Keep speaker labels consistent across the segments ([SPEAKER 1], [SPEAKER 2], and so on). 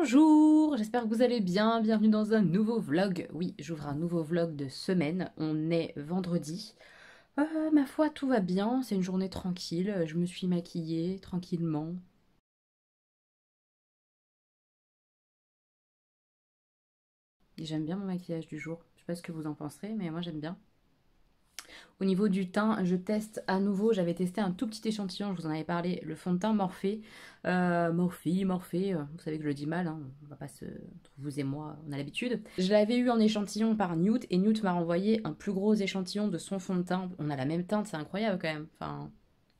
[SPEAKER 1] Bonjour, j'espère que vous allez bien, bienvenue dans un nouveau vlog. Oui, j'ouvre un nouveau vlog de semaine, on est vendredi. Ma foi, tout va bien, c'est une journée tranquille, je me suis maquillée tranquillement. Et j'aime bien mon maquillage du jour, je sais pas ce que vous en penserez, mais moi j'aime bien. Au niveau du teint, je teste à nouveau, j'avais testé un tout petit échantillon, je vous en avais parlé, le fond de teint Morphe. Morphe, vous savez que je le dis mal, hein, on va pas se... entre vous et moi, on a l'habitude. Je l'avais eu en échantillon par Newt, et Newt m'a renvoyé un plus gros échantillon de son fond de teint. On a la même teinte, c'est incroyable quand même. Enfin,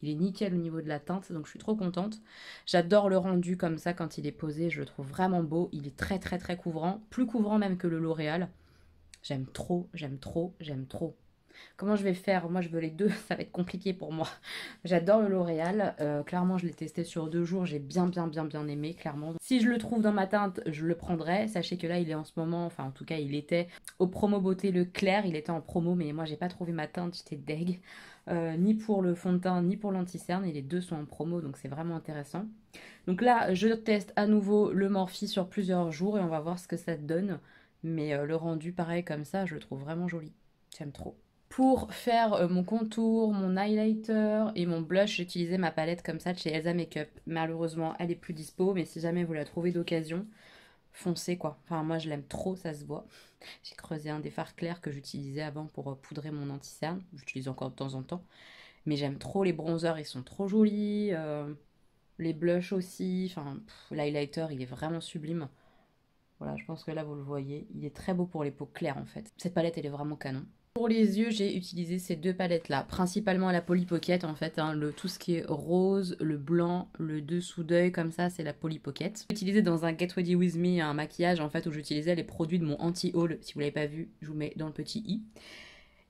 [SPEAKER 1] il est nickel au niveau de la teinte, donc je suis trop contente. J'adore le rendu comme ça quand il est posé, je le trouve vraiment beau. Il est très très très couvrant, plus couvrant même que le L'Oréal. J'aime trop, j'aime trop, j'aime trop. Comment je vais faire? Moi, je veux les deux, ça va être compliqué pour moi. J'adore le L'Oréal. Clairement, je l'ai testé sur 2 jours. J'ai bien aimé, clairement. Si je le trouve dans ma teinte, je le prendrai. Sachez que là, il est en ce moment, enfin, en tout cas, il était au promo beauté le clair. Il était en promo, mais moi, j'ai pas trouvé ma teinte. J'étais deg. Ni pour le fond de teint, ni pour l'anti-cerne. Et les deux sont en promo, donc c'est vraiment intéressant. Donc là, je teste à nouveau le Morphe sur plusieurs jours et on va voir ce que ça donne. Mais le rendu, pareil, comme ça, je le trouve vraiment joli. J'aime trop. Pour faire mon contour, mon highlighter et mon blush, j'utilisais ma palette comme ça de chez Elsa Makeup. Malheureusement, elle est plus dispo, mais si jamais vous la trouvez d'occasion, foncez quoi. Enfin, moi je l'aime trop, ça se voit. J'ai creusé un des fards clairs que j'utilisais avant pour poudrer mon anti-cerne. J'utilise encore de temps en temps. Mais j'aime trop les bronzers, ils sont trop jolis. Les blushs aussi. Enfin, l'highlighter, il est vraiment sublime. Voilà, je pense que là vous le voyez. Il est très beau pour les peaux claires en fait. Cette palette, elle est vraiment canon. Pour les yeux, j'ai utilisé ces deux palettes-là, principalement la Polly Pocket en fait, hein, tout ce qui est rose, le blanc, le dessous d'œil comme ça, c'est la Polly Pocket. J'ai utilisé dans un Get Ready With Me un maquillage en fait où j'utilisais les produits de mon anti-haul, si vous l'avez pas vu, je vous mets dans le petit i.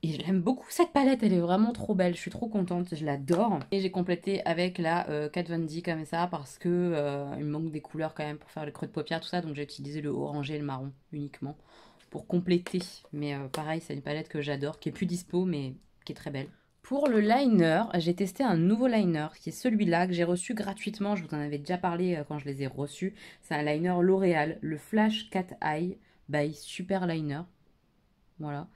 [SPEAKER 1] Et j'aime beaucoup cette palette, elle est vraiment trop belle, je suis trop contente, je l'adore. Et j'ai complété avec la Kat Von D comme ça parce que il me manque des couleurs quand même pour faire le creux de paupière, tout ça, donc j'ai utilisé le orangé et le marron uniquement pour compléter. Mais pareil, c'est une palette que j'adore, qui est plus dispo, mais qui est très belle. Pour le liner, j'ai testé un nouveau liner, qui est celui-là, que j'ai reçu gratuitement. Je vous en avais déjà parlé quand je les ai reçus. C'est un liner L'Oréal, le Flash Cat Eye by Super Liner. Voilà.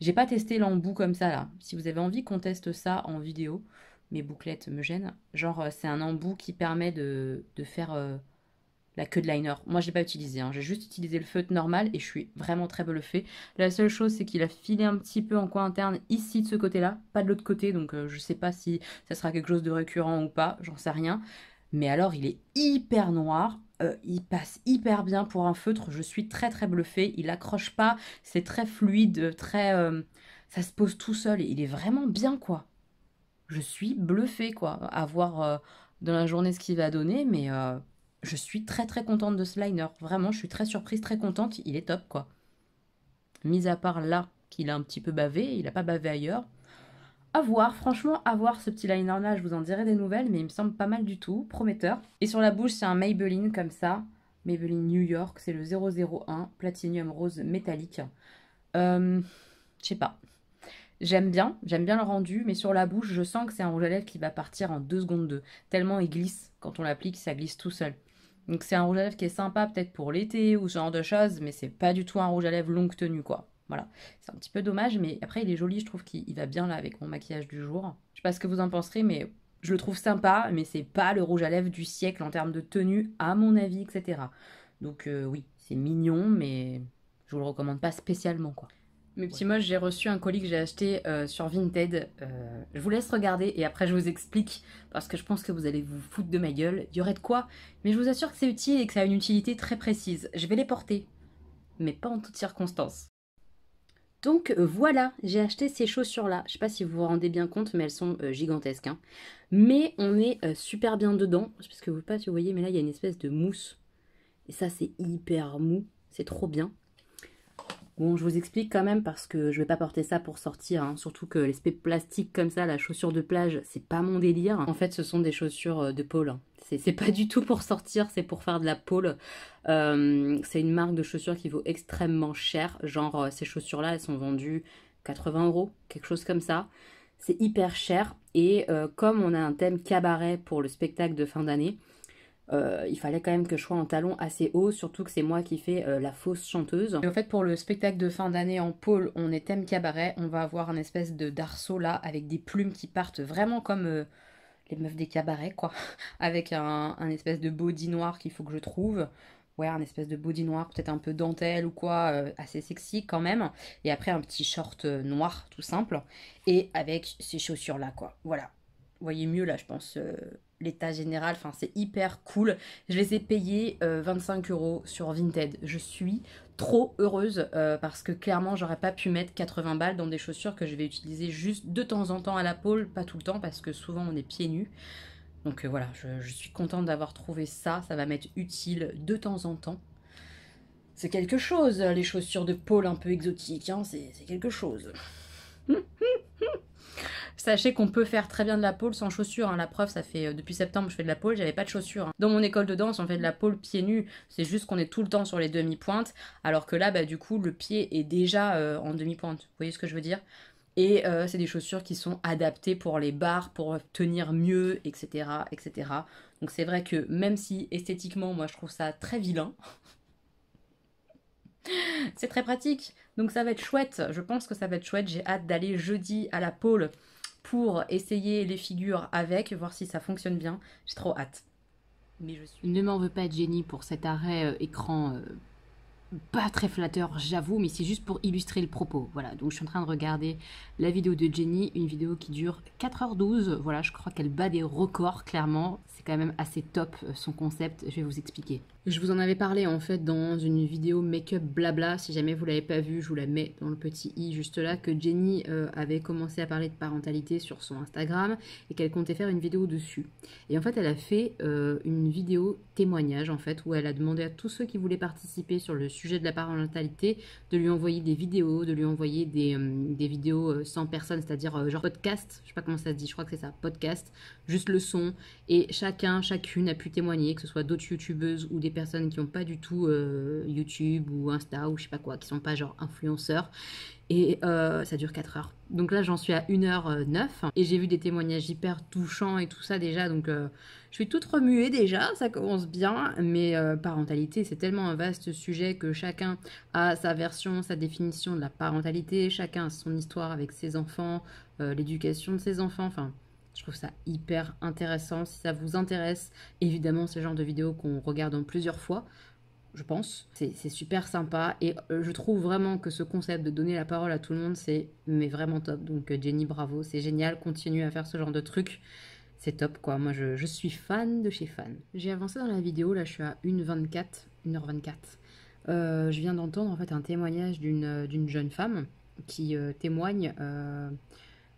[SPEAKER 1] J'ai pas testé l'embout comme ça, là. Si vous avez envie qu'on teste ça en vidéo, mes bouclettes me gênent. Genre, c'est un embout qui permet de faire... la queue de liner. Moi, je l'ai pas utilisé, hein. J'ai juste utilisé le feutre normal et je suis vraiment très bluffée. La seule chose, c'est qu'il a filé un petit peu en coin interne ici de ce côté-là, pas de l'autre côté, donc je sais pas si ça sera quelque chose de récurrent ou pas, j'en sais rien. Mais alors, il est hyper noir, il passe hyper bien pour un feutre, je suis très bluffée. Il accroche pas, c'est très fluide, très... ça se pose tout seul et il est vraiment bien, quoi. Je suis bluffée, quoi, à voir dans la journée ce qu'il va donner, mais je suis très contente de ce liner. Vraiment, je suis très surprise, très contente, il est top, quoi. Mis à part là, qu'il a un petit peu bavé, il n'a pas bavé ailleurs. À voir, franchement, à voir ce petit liner-là, je vous en dirai des nouvelles, mais il me semble pas mal du tout, prometteur. Et sur la bouche, c'est un Maybelline comme ça, Maybelline New York, c'est le 001 Platinum Rose métallique. Je sais pas. J'aime bien le rendu, mais sur la bouche, je sens que c'est un rouge à lèvres qui va partir en 2 secondes 2. Tellement il glisse, quand on l'applique, ça glisse tout seul. Donc c'est un rouge à lèvres qui est sympa peut-être pour l'été ou ce genre de choses, mais c'est pas du tout un rouge à lèvres longue tenue, quoi. Voilà, c'est un petit peu dommage, mais après il est joli, je trouve qu'il va bien là avec mon maquillage du jour. Je sais pas ce que vous en penserez, mais je le trouve sympa, mais c'est pas le rouge à lèvres du siècle en termes de tenue, à mon avis, etc. Donc oui, c'est mignon, mais je vous le recommande pas spécialement, quoi. Mes petits moches, j'ai reçu un colis que j'ai acheté sur Vinted. Je vous laisse regarder et après je vous explique parce que je pense que vous allez vous foutre de ma gueule. Il y aurait de quoi, mais je vous assure que c'est utile et que ça a une utilité très précise. Je vais les porter, mais pas en toutes circonstances. Donc voilà, j'ai acheté ces chaussures-là. Je sais pas si vous vous rendez bien compte, mais elles sont gigantesques, hein. Mais on est super bien dedans. Je sais pas, que vous, pas si vous voyez, mais là il y a une espèce de mousse. Et ça c'est hyper mou, c'est trop bien. Bon, je vous explique quand même parce que je vais pas porter ça pour sortir, hein. Surtout que l'aspect plastique comme ça, la chaussure de plage, c'est pas mon délire. En fait, ce sont des chaussures de pôle. C'est pas du tout pour sortir, c'est pour faire de la pôle. C'est une marque de chaussures qui vaut extrêmement cher. Genre, ces chaussures-là, elles sont vendues 80 €, quelque chose comme ça. C'est hyper cher. Et comme on a un thème cabaret pour le spectacle de fin d'année, il fallait quand même que je sois en talons assez hauts, surtout que c'est moi qui fais la fausse chanteuse. Et en fait, pour le spectacle de fin d'année en pôle, on est thème cabaret, on va avoir un espèce de d'arceau là, avec des plumes qui partent vraiment comme les meufs des cabarets, quoi. Avec un espèce de body noir qu'il faut que je trouve. Ouais, un espèce de body noir, peut-être un peu dentelle ou quoi, assez sexy quand même. Et après, un petit short noir, tout simple. Et avec ces chaussures-là, quoi. Voilà. Vous voyez mieux, là, je pense, l'état général. Enfin, c'est hyper cool. Je les ai payés 25 € sur Vinted. Je suis trop heureuse parce que clairement, j'aurais pas pu mettre 80 balles dans des chaussures que je vais utiliser juste de temps en temps à la pôle, pas tout le temps, parce que souvent, on est pieds nus. Donc voilà, je suis contente d'avoir trouvé ça. Ça va m'être utile de temps en temps. C'est quelque chose, les chaussures de pôle un peu exotiques, hein, c'est quelque chose. Sachez qu'on peut faire très bien de la pôle sans chaussures, hein. La preuve, ça fait depuis septembre je fais de la pôle, j'avais pas de chaussures, hein. Dans mon école de danse, on fait de la pôle pieds nus, c'est juste qu'on est tout le temps sur les demi-pointes, alors que là, bah, du coup, le pied est déjà en demi-pointe. Vous voyez ce que je veux dire? Et c'est des chaussures qui sont adaptées pour les barres, pour tenir mieux, etc., etc. Donc c'est vrai que même si esthétiquement, moi, je trouve ça très vilain, c'est très pratique. Donc ça va être chouette. Je pense que ça va être chouette. J'ai hâte d'aller jeudi à la pôle pour essayer les figures avec, voir si ça fonctionne bien. J'ai trop hâte. Mais je suis... Ne m'en veux pas, Jenny, pour cet arrêt écran pas très flatteur, j'avoue, mais c'est juste pour illustrer le propos. Voilà, donc je suis en train de regarder la vidéo de Jenny, une vidéo qui dure 4h12. Voilà, je crois qu'elle bat des records, clairement. C'est quand même assez top, son concept. Je vais vous expliquer. Je vous en avais parlé, en fait, dans une vidéo make-up blabla. Si jamais vous l'avez pas vue, je vous la mets dans le petit i juste là, que Jenny avait commencé à parler de parentalité sur son Instagram et qu'elle comptait faire une vidéo dessus. Et en fait, elle a fait une vidéo témoignage, en fait, où elle a demandé à tous ceux qui voulaient participer sur le sujet de la parentalité de lui envoyer des vidéos, de lui envoyer des vidéos sans personne, c'est-à-dire genre podcast, je sais pas comment ça se dit, je crois que c'est ça, podcast, juste le son, et chacune a pu témoigner, que ce soit d'autres youtubeuses ou des personnes qui n'ont pas du tout YouTube ou Insta ou je sais pas quoi, qui sont pas genre influenceurs. Et ça dure 4 heures. Donc là, j'en suis à 1h09. Et j'ai vu des témoignages hyper touchants et tout ça déjà. Donc je suis toute remuée déjà, ça commence bien. Mais parentalité, c'est tellement un vaste sujet que chacun a sa version, sa définition de la parentalité. Chacun a son histoire avec ses enfants, l'éducation de ses enfants. Enfin, je trouve ça hyper intéressant. Si ça vous intéresse, évidemment, c'est le genre de vidéo qu'on regarde en plusieurs fois. Je pense. C'est super sympa et je trouve vraiment que ce concept de donner la parole à tout le monde, c'est mais vraiment top. Donc Jenny, bravo, c'est génial, continue à faire ce genre de truc. C'est top quoi, moi je suis fan de chez fan. J'ai avancé dans la vidéo, là je suis à 1h24. Je viens d'entendre en fait un témoignage d'une jeune femme qui témoigne.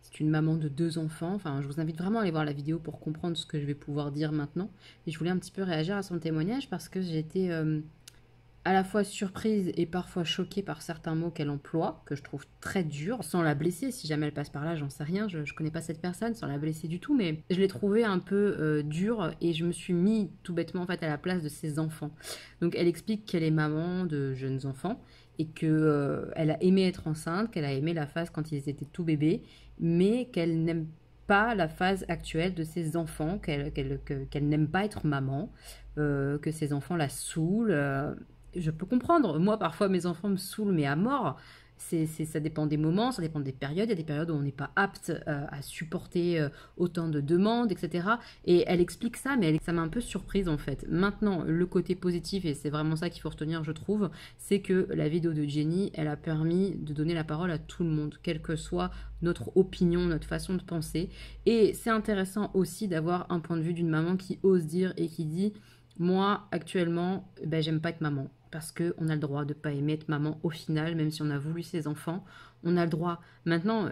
[SPEAKER 1] C'est une maman de 2 enfants. Enfin, je vous invite vraiment à aller voir la vidéo pour comprendre ce que je vais pouvoir dire maintenant. Et je voulais un petit peu réagir à son témoignage parce que j'ai été à la fois surprise et parfois choquée par certains mots qu'elle emploie, que je trouve très durs, sans la blesser. Si jamais elle passe par là, j'en sais rien, je connais pas cette personne, sans la blesser du tout, mais je l'ai trouvée un peu dure et je me suis mis tout bêtement en fait à la place de ses enfants. Donc elle explique qu'elle est maman de jeunes enfants et que elle a aimé être enceinte, qu'elle a aimé la phase quand ils étaient tout bébés, mais qu'elle n'aime pas la phase actuelle de ses enfants, qu'elle n'aime pas être maman, que ses enfants la saoulent. Je peux comprendre. Moi, parfois, mes enfants me saoulent, mais à mort. Ça dépend des moments, ça dépend des périodes. Il y a des périodes où on n'est pas apte à supporter autant de demandes, etc. Et elle explique ça, mais ça m'a un peu surprise en fait. Maintenant, le côté positif, et c'est vraiment ça qu'il faut retenir, je trouve, c'est que la vidéo de Jenny, elle a permis de donner la parole à tout le monde, quelle que soit notre opinion, notre façon de penser. Et c'est intéressant aussi d'avoir un point de vue d'une maman qui ose dire et qui dit « Moi, actuellement, ben, j'aime pas être maman. » Parce qu'on a le droit de ne pas aimer être maman au final, même si on a voulu ses enfants. On a le droit. Maintenant,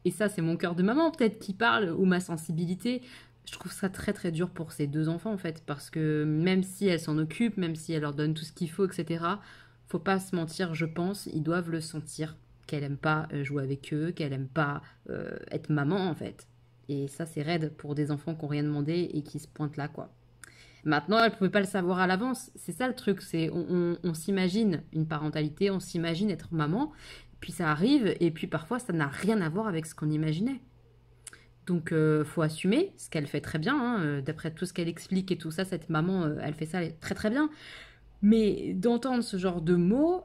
[SPEAKER 1] et ça c'est mon cœur de maman peut-être qui parle, ou ma sensibilité, je trouve ça très très dur pour ces 2 enfants en fait. Parce que même si elle s'en occupe, même si elle leur donne tout ce qu'il faut, etc., faut pas se mentir, je pense, ils doivent le sentir, qu'elle aime pas jouer avec eux, qu'elle aime pas être maman en fait. Et ça c'est raide pour des enfants qui n'ont rien demandé et qui se pointent là quoi. Maintenant, elle ne pouvait pas le savoir à l'avance. C'est ça le truc, c'est on s'imagine une parentalité, on s'imagine être maman, puis ça arrive, et puis parfois ça n'a rien à voir avec ce qu'on imaginait. Donc, faut assumer ce qu'elle fait très bien, hein. D'après tout ce qu'elle explique et tout ça, cette maman, elle fait ça très très bien. Mais d'entendre ce genre de mots,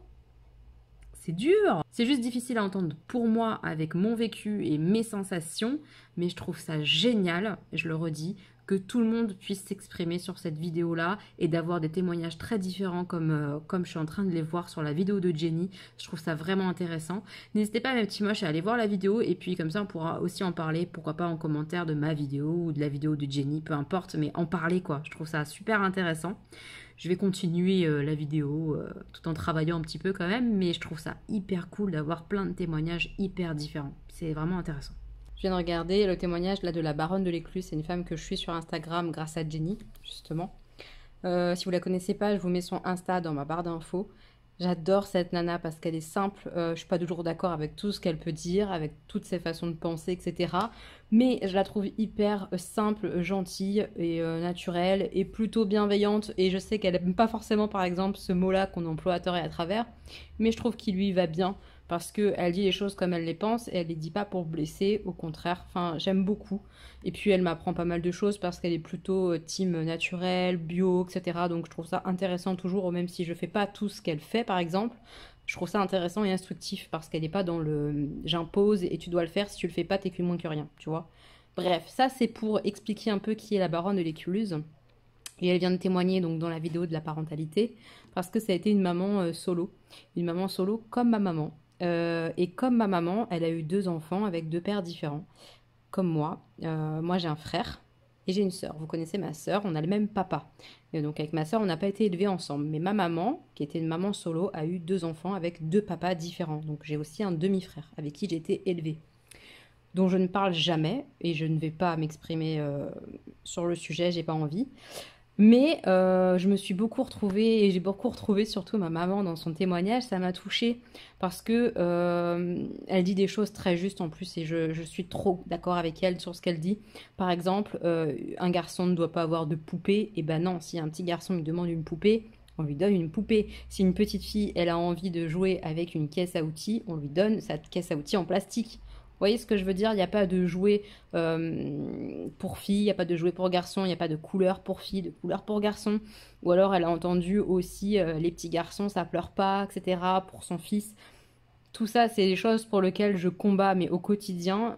[SPEAKER 1] c'est dur. C'est juste difficile à entendre pour moi avec mon vécu et mes sensations, mais je trouve ça génial, je le redis, que tout le monde puisse s'exprimer sur cette vidéo-là et d'avoir des témoignages très différents comme je suis en train de les voir sur la vidéo de Jenny. Je trouve ça vraiment intéressant. N'hésitez pas, mes petits moches, à aller voir la vidéo et puis comme ça on pourra aussi en parler, pourquoi pas en commentaire de ma vidéo ou de la vidéo de Jenny, peu importe, mais en parler quoi. Je trouve ça super intéressant. Je vais continuer la vidéo tout en travaillant un petit peu quand même, mais je trouve ça hyper cool d'avoir plein de témoignages hyper différents. C'est vraiment intéressant. Je viens de regarder le témoignage là de la baronne de l'Écluse. C'est une femme que je suis sur Instagram grâce à Jenny, justement. Si vous la connaissez pas, je vous mets son Insta dans ma barre d'infos. J'adore cette nana parce qu'elle est simple. Je suis pas toujours d'accord avec tout ce qu'elle peut dire, avec toutes ses façons de penser, etc. Mais je la trouve hyper simple, gentille et naturelle et plutôt bienveillante. Et je sais qu'elle n'aime pas forcément, par exemple, ce mot-là qu'on emploie à tort et à travers. Mais je trouve qu'il lui va bien parce qu'elle dit les choses comme elle les pense et elle les dit pas pour blesser, au contraire. Enfin, j'aime beaucoup. Et puis elle m'apprend pas mal de choses parce qu'elle est plutôt team naturel, bio, etc. Donc je trouve ça intéressant toujours, même si je fais pas tout ce qu'elle fait par exemple. Je trouve ça intéressant et instructif parce qu'elle n'est pas dans le j'impose et tu dois le faire, si tu le fais pas t'es que moins que rien, tu vois. Bref, ça c'est pour expliquer un peu qui est la baronne de l'Écluse. Et elle vient de témoigner donc dans la vidéo de la parentalité parce que ça a été une maman solo. Une maman solo comme ma maman. Et comme ma maman, elle a eu 2 enfants avec 2 pères différents. Comme moi. Moi, j'ai un frère et j'ai une sœur. Vous connaissez ma sœur, on a le même papa. Et donc, avec ma sœur, on n'a pas été élevés ensemble. Mais ma maman, qui était une maman solo, a eu 2 enfants avec 2 papas différents. Donc, j'ai aussi un demi-frère avec qui j'ai été élevée, dont je ne parle jamais et je ne vais pas m'exprimer sur le sujet, j'ai pas envie. Mais je me suis beaucoup retrouvée, et j'ai beaucoup retrouvé surtout ma maman dans son témoignage, ça m'a touchée parce que elle dit des choses très justes en plus et je suis trop d'accord avec elle sur ce qu'elle dit. Par exemple, un garçon ne doit pas avoir de poupée, et ben non, si un petit garçon lui demande une poupée, on lui donne une poupée. Si une petite fille, elle a envie de jouer avec une caisse à outils, on lui donne sa caisse à outils en plastique. Vous voyez ce que je veux dire? Il n'y a pas de jouet pour filles, il n'y a pas de jouet pour garçons, il n'y a pas de couleur pour filles, de couleur pour garçons. Ou alors elle a entendu aussi les petits garçons, ça pleure pas, etc. pour son fils. Tout ça, c'est des choses pour lesquelles je combats, mais au quotidien,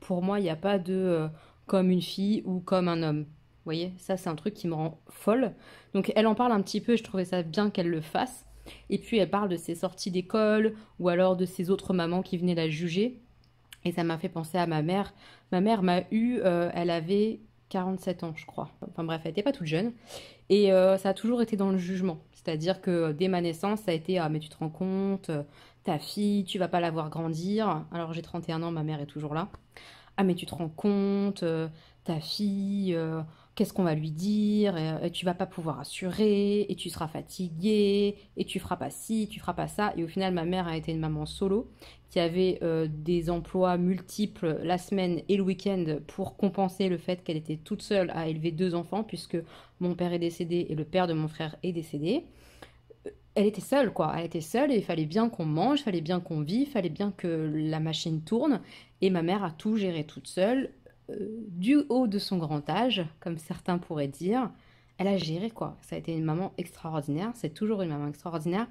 [SPEAKER 1] pour moi, il n'y a pas de comme une fille ou comme un homme. Vous voyez? Ça, c'est un truc qui me rend folle. Donc elle en parle un petit peu, je trouvais ça bien qu'elle le fasse. Et puis elle parle de ses sorties d'école ou alors de ses autres mamans qui venaient la juger. Et ça m'a fait penser à ma mère. Ma mère m'a eu, elle avait 47 ans, je crois. Enfin bref, elle n'était pas toute jeune. Et ça a toujours été dans le jugement. C'est-à-dire que dès ma naissance, ça a été ah, mais tu te rends compte, ta fille, tu vas pas la voir grandir. Alors j'ai 31 ans, ma mère est toujours là. Ah, mais tu te rends compte, ta fille, qu'est-ce qu'on va lui dire, et tu vas pas pouvoir assurer, et tu seras fatiguée, et tu feras pas ci, tu feras pas ça. Et au final, ma mère a été une maman solo qui avait des emplois multiples la semaine et le week-end pour compenser le fait qu'elle était toute seule à élever 2 enfants, puisque mon père est décédé et le père de mon frère est décédé. Elle était seule, quoi. Elle était seule et il fallait bien qu'on mange, il fallait bien qu'on vive, il fallait bien que la machine tourne. Et ma mère a tout géré toute seule, du haut de son grand âge, comme certains pourraient dire. Elle a géré, quoi. Ça a été une maman extraordinaire, c'est toujours une maman extraordinaire.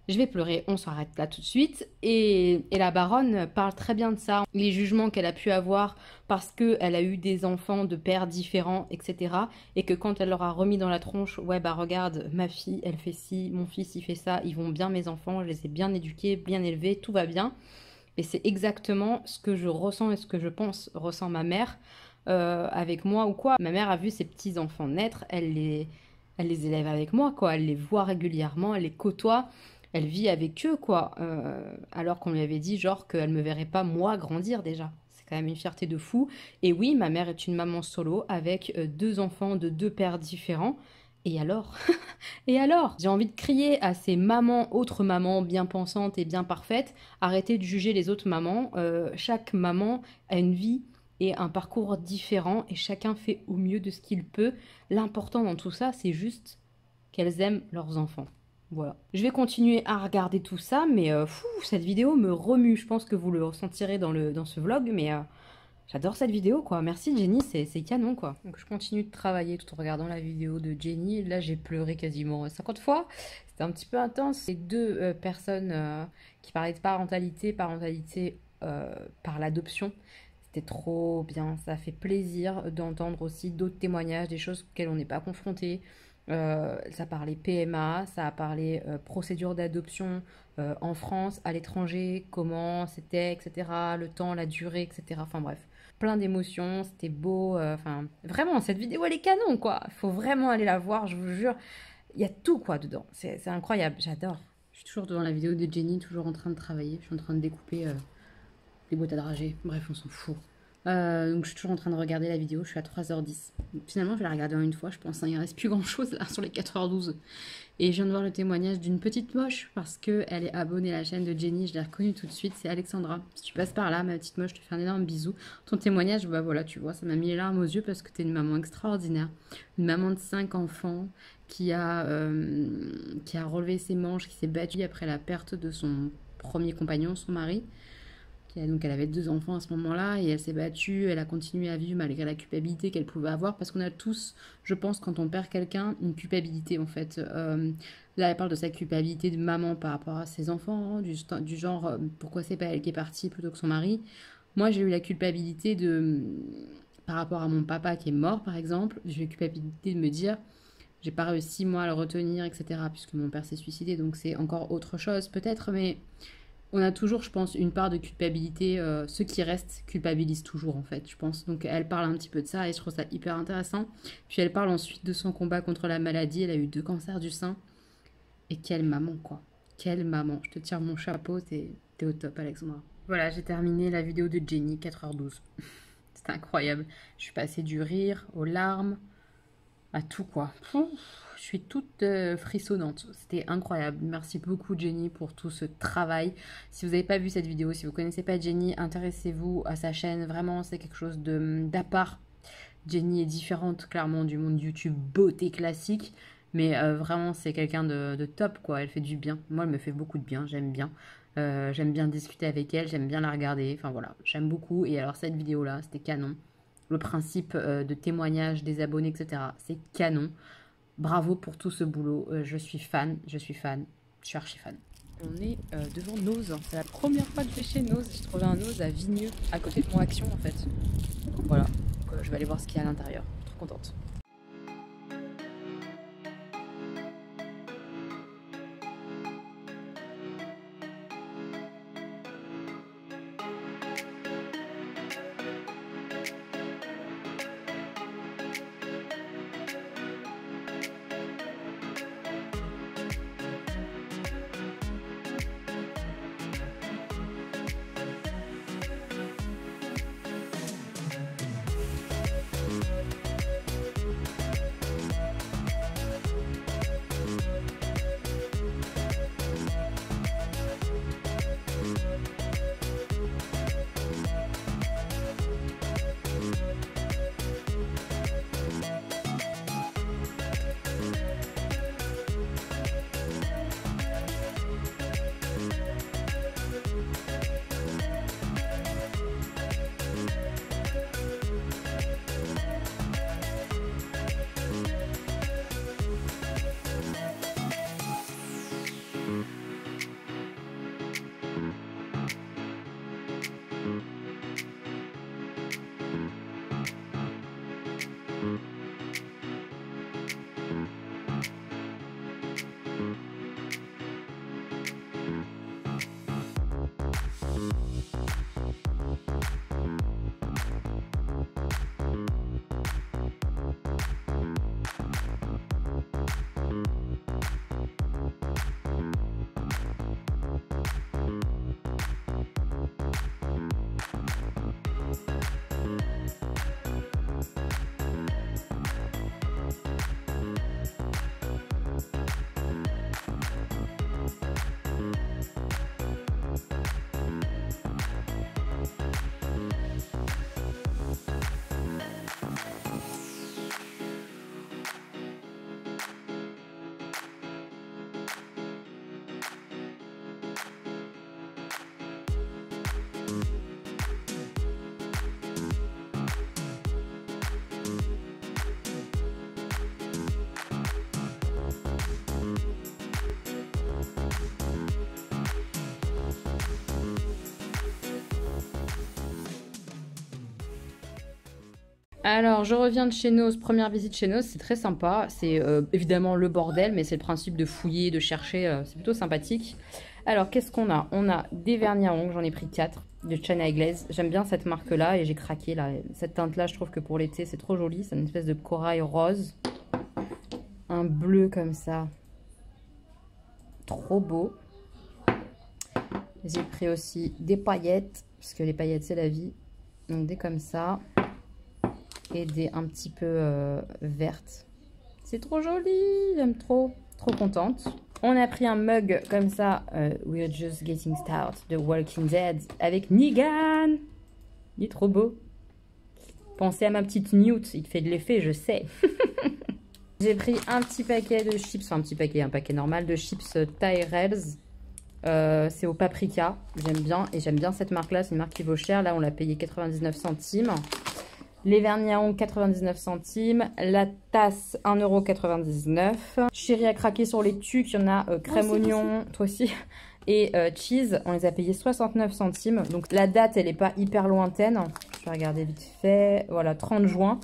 [SPEAKER 1] Je vais pleurer, on s'arrête là tout de suite. Et la baronne parle très bien de ça. Les jugements qu'elle a pu avoir parce qu'elle a eu des enfants de pères différents, etc. Et que quand elle leur a remis dans la tronche, ouais bah regarde, ma fille, elle fait ci, mon fils, il fait ça, ils vont bien mes enfants, je les ai bien éduqués, bien élevés, tout va bien. Et c'est exactement ce que je ressens et ce que je pense ressent ma mère avec moi ou quoi. Ma mère a vu ses petits-enfants naître, elle les élève avec moi, quoi. Elle les voit régulièrement, elle les côtoie. Elle vit avec eux, quoi. Alors qu'on lui avait dit, genre, qu'elle me verrait pas, moi, grandir, déjà. C'est quand même une fierté de fou. Et oui, ma mère est une maman solo avec 2 enfants de 2 pères différents. Et alors? Et alors? J'ai envie de crier à ces mamans, autres mamans bien pensantes et bien parfaites, arrêtez de juger les autres mamans. Chaque maman a une vie et un parcours différent et chacun fait au mieux de ce qu'il peut. L'important dans tout ça, c'est juste qu'elles aiment leurs enfants. Voilà. Je vais continuer à regarder tout ça, mais cette vidéo me remue. Je pense que vous le ressentirez dans ce vlog, mais J'adore cette vidéo, quoi. Merci Jenny, c'est canon, quoi. Donc je continue de travailler tout en regardant la vidéo de Jenny. Là, j'ai pleuré quasiment 50 fois. C'était un petit peu intense. C'est deux personnes qui parlaient de parentalité, par l'adoption. C'était trop bien. Ça fait plaisir d'entendre aussi d'autres témoignages, des choses auxquelles on n'est pas confronté. Ça parlait PMA, ça a parlé procédure d'adoption en France, à l'étranger, comment c'était, etc. Le temps, la durée, etc. Enfin bref, plein d'émotions, c'était beau. Enfin, vraiment, cette vidéo, elle est canon, quoi. Il faut vraiment aller la voir, je vous jure. Il y a tout, quoi, dedans. C'est incroyable, j'adore. Je suis toujours devant la vidéo de Jenny, toujours en train de travailler. Je suis en train de découper les boîtes à dragées. Bref, on s'en fout. Donc je suis toujours en train de regarder la vidéo, je suis à 3h10. Finalement, je vais la regarder en une fois, je pense. Hein, il ne reste plus grand-chose là sur les 4h12. Et je viens de voir le témoignage d'une petite moche parce qu'elle est abonnée à la chaîne de Jenny. Je l'ai reconnue tout de suite, c'est Alexandra. Si tu passes par là, ma petite moche, je te fais un énorme bisou. Ton témoignage, bah voilà, tu vois, ça m'a mis les larmes aux yeux parce que tu es une maman extraordinaire. Une maman de 5 enfants qui a relevé ses manches, qui s'est battue après la perte de son premier compagnon, son mari. Donc elle avait 2 enfants à ce moment-là et elle s'est battue, elle a continué à vivre malgré la culpabilité qu'elle pouvait avoir parce qu'on a tous, je pense, quand on perd quelqu'un, une culpabilité en fait. Là elle parle de sa culpabilité de maman par rapport à ses enfants, hein, du genre pourquoi c'est pas elle qui est partie plutôt que son mari. Moi j'ai eu la culpabilité par rapport à mon papa qui est mort par exemple, j'ai eu la culpabilité de me dire j'ai pas réussi moi à le retenir, etc. puisque mon père s'est suicidé, donc c'est encore autre chose peut-être, mais on a toujours, je pense, une part de culpabilité. Ceux qui restent culpabilisent toujours, en fait, je pense. Donc, elle parle un petit peu de ça et je trouve ça hyper intéressant. Puis, elle parle ensuite de son combat contre la maladie. Elle a eu 2 cancers du sein. Et quelle maman, quoi. Quelle maman. Je te tire mon chapeau, t'es au top, Alexandra. Voilà, j'ai terminé la vidéo de Jenny, 4h12. C'était incroyable. Je suis passée du rire aux larmes, à tout, quoi. Je suis toute frissonnante. C'était incroyable. Merci beaucoup Jenny pour tout ce travail. Si vous n'avez pas vu cette vidéo, si vous ne connaissez pas Jenny, intéressez-vous à sa chaîne. Vraiment, c'est quelque chose d'à part. Jenny est différente clairement du monde YouTube beauté classique. Mais vraiment, c'est quelqu'un de top, quoi. Elle fait du bien. Moi, elle me fait beaucoup de bien. J'aime bien. J'aime bien discuter avec elle. J'aime bien la regarder. Enfin voilà, j'aime beaucoup. Et alors, cette vidéo-là, c'était canon. Le principe de témoignage des abonnés, etc. C'est canon. Bravo pour tout ce boulot. Je suis fan, je suis archi fan. On est devant Nose. C'est la première fois que je vais chez Nose. J'ai trouvé un Nose à Vigneux, à côté de mon Action en fait. Voilà, donc, je vais aller voir ce qu'il y a à l'intérieur. Trop contente. Alors, je reviens de chez Noz, première visite chez Noz, c'est très sympa. C'est évidemment le bordel, mais c'est le principe de fouiller, de chercher, c'est plutôt sympathique. Alors, qu'est-ce qu'on a? On a des vernis à ongles, j'en ai pris 4, de China Glaze. J'aime bien cette marque-là et j'ai craqué là. Cette teinte-là, je trouve que pour l'été, c'est trop joli. C'est une espèce de corail rose. Un bleu comme ça. Trop beau. J'ai pris aussi des paillettes, parce que les paillettes, c'est la vie. Donc, des comme ça. Et des un petit peu vertes. C'est trop joli, j'aime trop, trop contente. On a pris un mug comme ça, We're Just Getting Started de Walking Dead avec Negan. Il est trop beau. Pensez à ma petite Newt, il fait de l'effet, je sais. J'ai pris un petit paquet de chips, enfin un paquet normal de chips Tyrells. C'est au paprika, j'aime bien, et j'aime bien cette marque là, c'est une marque qui vaut cher. Là on l'a payé 99 centimes. Les vernis à ongles 99 centimes. La tasse 1,99 €. Chérie a craqué sur les tucs. Il y en a crème oignon, toi aussi. Et cheese, on les a payés 69 centimes. Donc la date, elle n'est pas hyper lointaine. Je vais regarder vite fait. Voilà, 30 juin.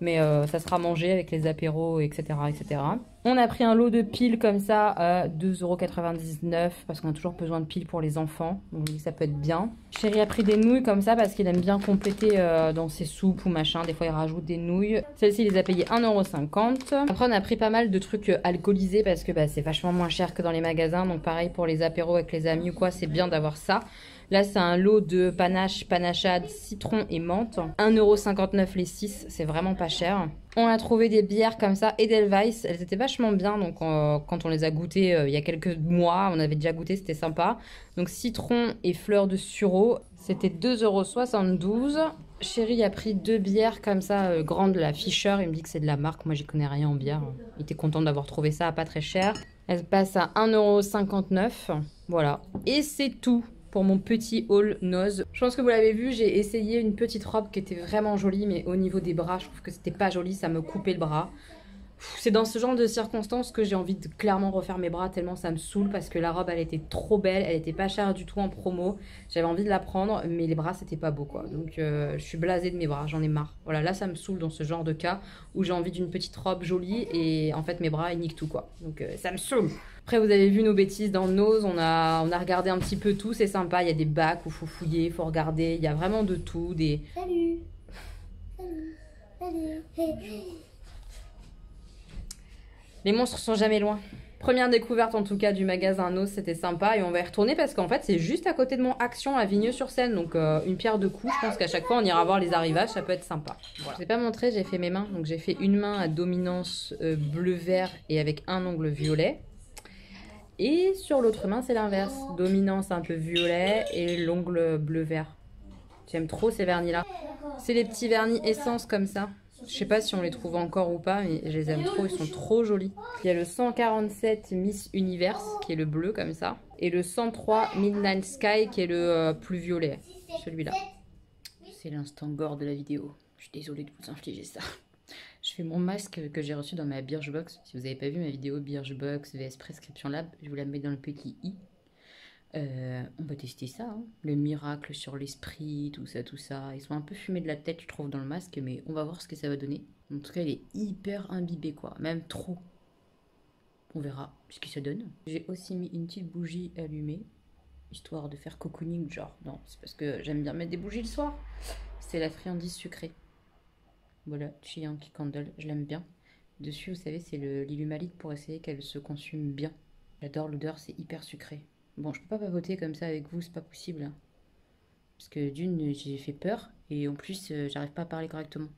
[SPEAKER 1] Mais ça sera mangé avec les apéros, etc., etc. On a pris un lot de piles comme ça à 2,99 € parce qu'on a toujours besoin de piles pour les enfants. Donc ça peut être bien. Chérie a pris des nouilles comme ça parce qu'il aime bien compléter dans ses soupes ou machin. Des fois, il rajoute des nouilles. Celle-ci, il les a payées 1,50 €. Après, on a pris pas mal de trucs alcoolisés parce que c'est vachement moins cher que dans les magasins. Donc pareil pour les apéros avec les amis ou quoi, c'est bien d'avoir ça. Là, c'est un lot de panache, panachade, citron et menthe. 1,59 € les 6, c'est vraiment pas cher. On a trouvé des bières comme ça, Edelweiss. Elles étaient vachement bien, donc quand on les a goûtées il y a quelques mois, on avait déjà goûté, c'était sympa. Donc citron et fleurs de sureau, c'était 2,72 €. Chérie a pris 2 bières comme ça, grandes, la Fischer. Il me dit que c'est de la marque, moi j'y connais rien en bière. Il était content d'avoir trouvé ça à pas très cher. Elle passe à 1,59 €. Voilà, et c'est tout pour mon petit haul Noz. Je pense que vous l'avez vu, j'ai essayé une petite robe qui était vraiment jolie, mais au niveau des bras, je trouve que c'était pas joli, ça me coupait le bras. C'est dans ce genre de circonstances que j'ai envie de clairement refaire mes bras tellement ça me saoule parce que la robe elle était trop belle, elle était pas chère du tout en promo. J'avais envie de la prendre mais les bras c'était pas beau quoi. Donc je suis blasée de mes bras, j'en ai marre. Voilà, là ça me saoule dans ce genre de cas où j'ai envie d'une petite robe jolie et en fait mes bras ils niquent tout quoi. Donc ça me saoule. Après vous avez vu nos bêtises dans Noz, on a regardé un petit peu tout, c'est sympa, il y a des bacs où il faut fouiller, il faut regarder, il y a vraiment de tout.
[SPEAKER 2] Salut. Salut. Salut.
[SPEAKER 1] Les monstres sont jamais loin. Première découverte en tout cas du magasin Noz, c'était sympa et on va y retourner parce qu'en fait c'est juste à côté de mon Action à Vigneux-sur-Seine, donc une pierre deux coups. Je pense qu'à chaque fois on ira voir les arrivages, ça peut être sympa. Voilà. Je n'ai pas montré, j'ai fait mes mains, donc j'ai fait une main à dominance bleu-vert et avec un ongle violet. Et sur l'autre main c'est l'inverse, dominance un peu violet et l'ongle bleu-vert. J'aime trop ces vernis là. C'est les petits vernis essence comme ça. Je sais pas si on les trouve encore ou pas, mais je les aime trop, ils sont trop jolis. Il y a le 147 Miss Universe, qui est le bleu comme ça. Et le 103 Midnight Sky, qui est le plus violet, celui-là. C'est l'instant gore de la vidéo. Je suis désolée de vous infliger ça. Je fais mon masque que j'ai reçu dans ma Birchbox. Si vous n'avez pas vu ma vidéo Birchbox vs Prescription Lab, je vous la mets dans le petit i. On va tester ça, hein. Le miracle sur l'esprit, tout ça. Ils sont un peu fumés de la tête, je trouve, dans le masque, mais on va voir ce que ça va donner. En tout cas, il est hyper imbibé, quoi. Même trop. On verra ce que ça donne. J'ai aussi mis une petite bougie allumée, histoire de faire cocooning, genre. Non, c'est parce que j'aime bien mettre des bougies le soir. C'est la friandise sucrée. Voilà, Chianti Candle, je l'aime bien. Dessus, vous savez, c'est l'Illumalic pour essayer qu'elle se consume bien. J'adore l'odeur, c'est hyper sucré. Bon, je peux pas papoter comme ça avec vous, c'est pas possible. Hein. Parce que d'une, j'ai fait peur et en plus, j'arrive pas à parler correctement.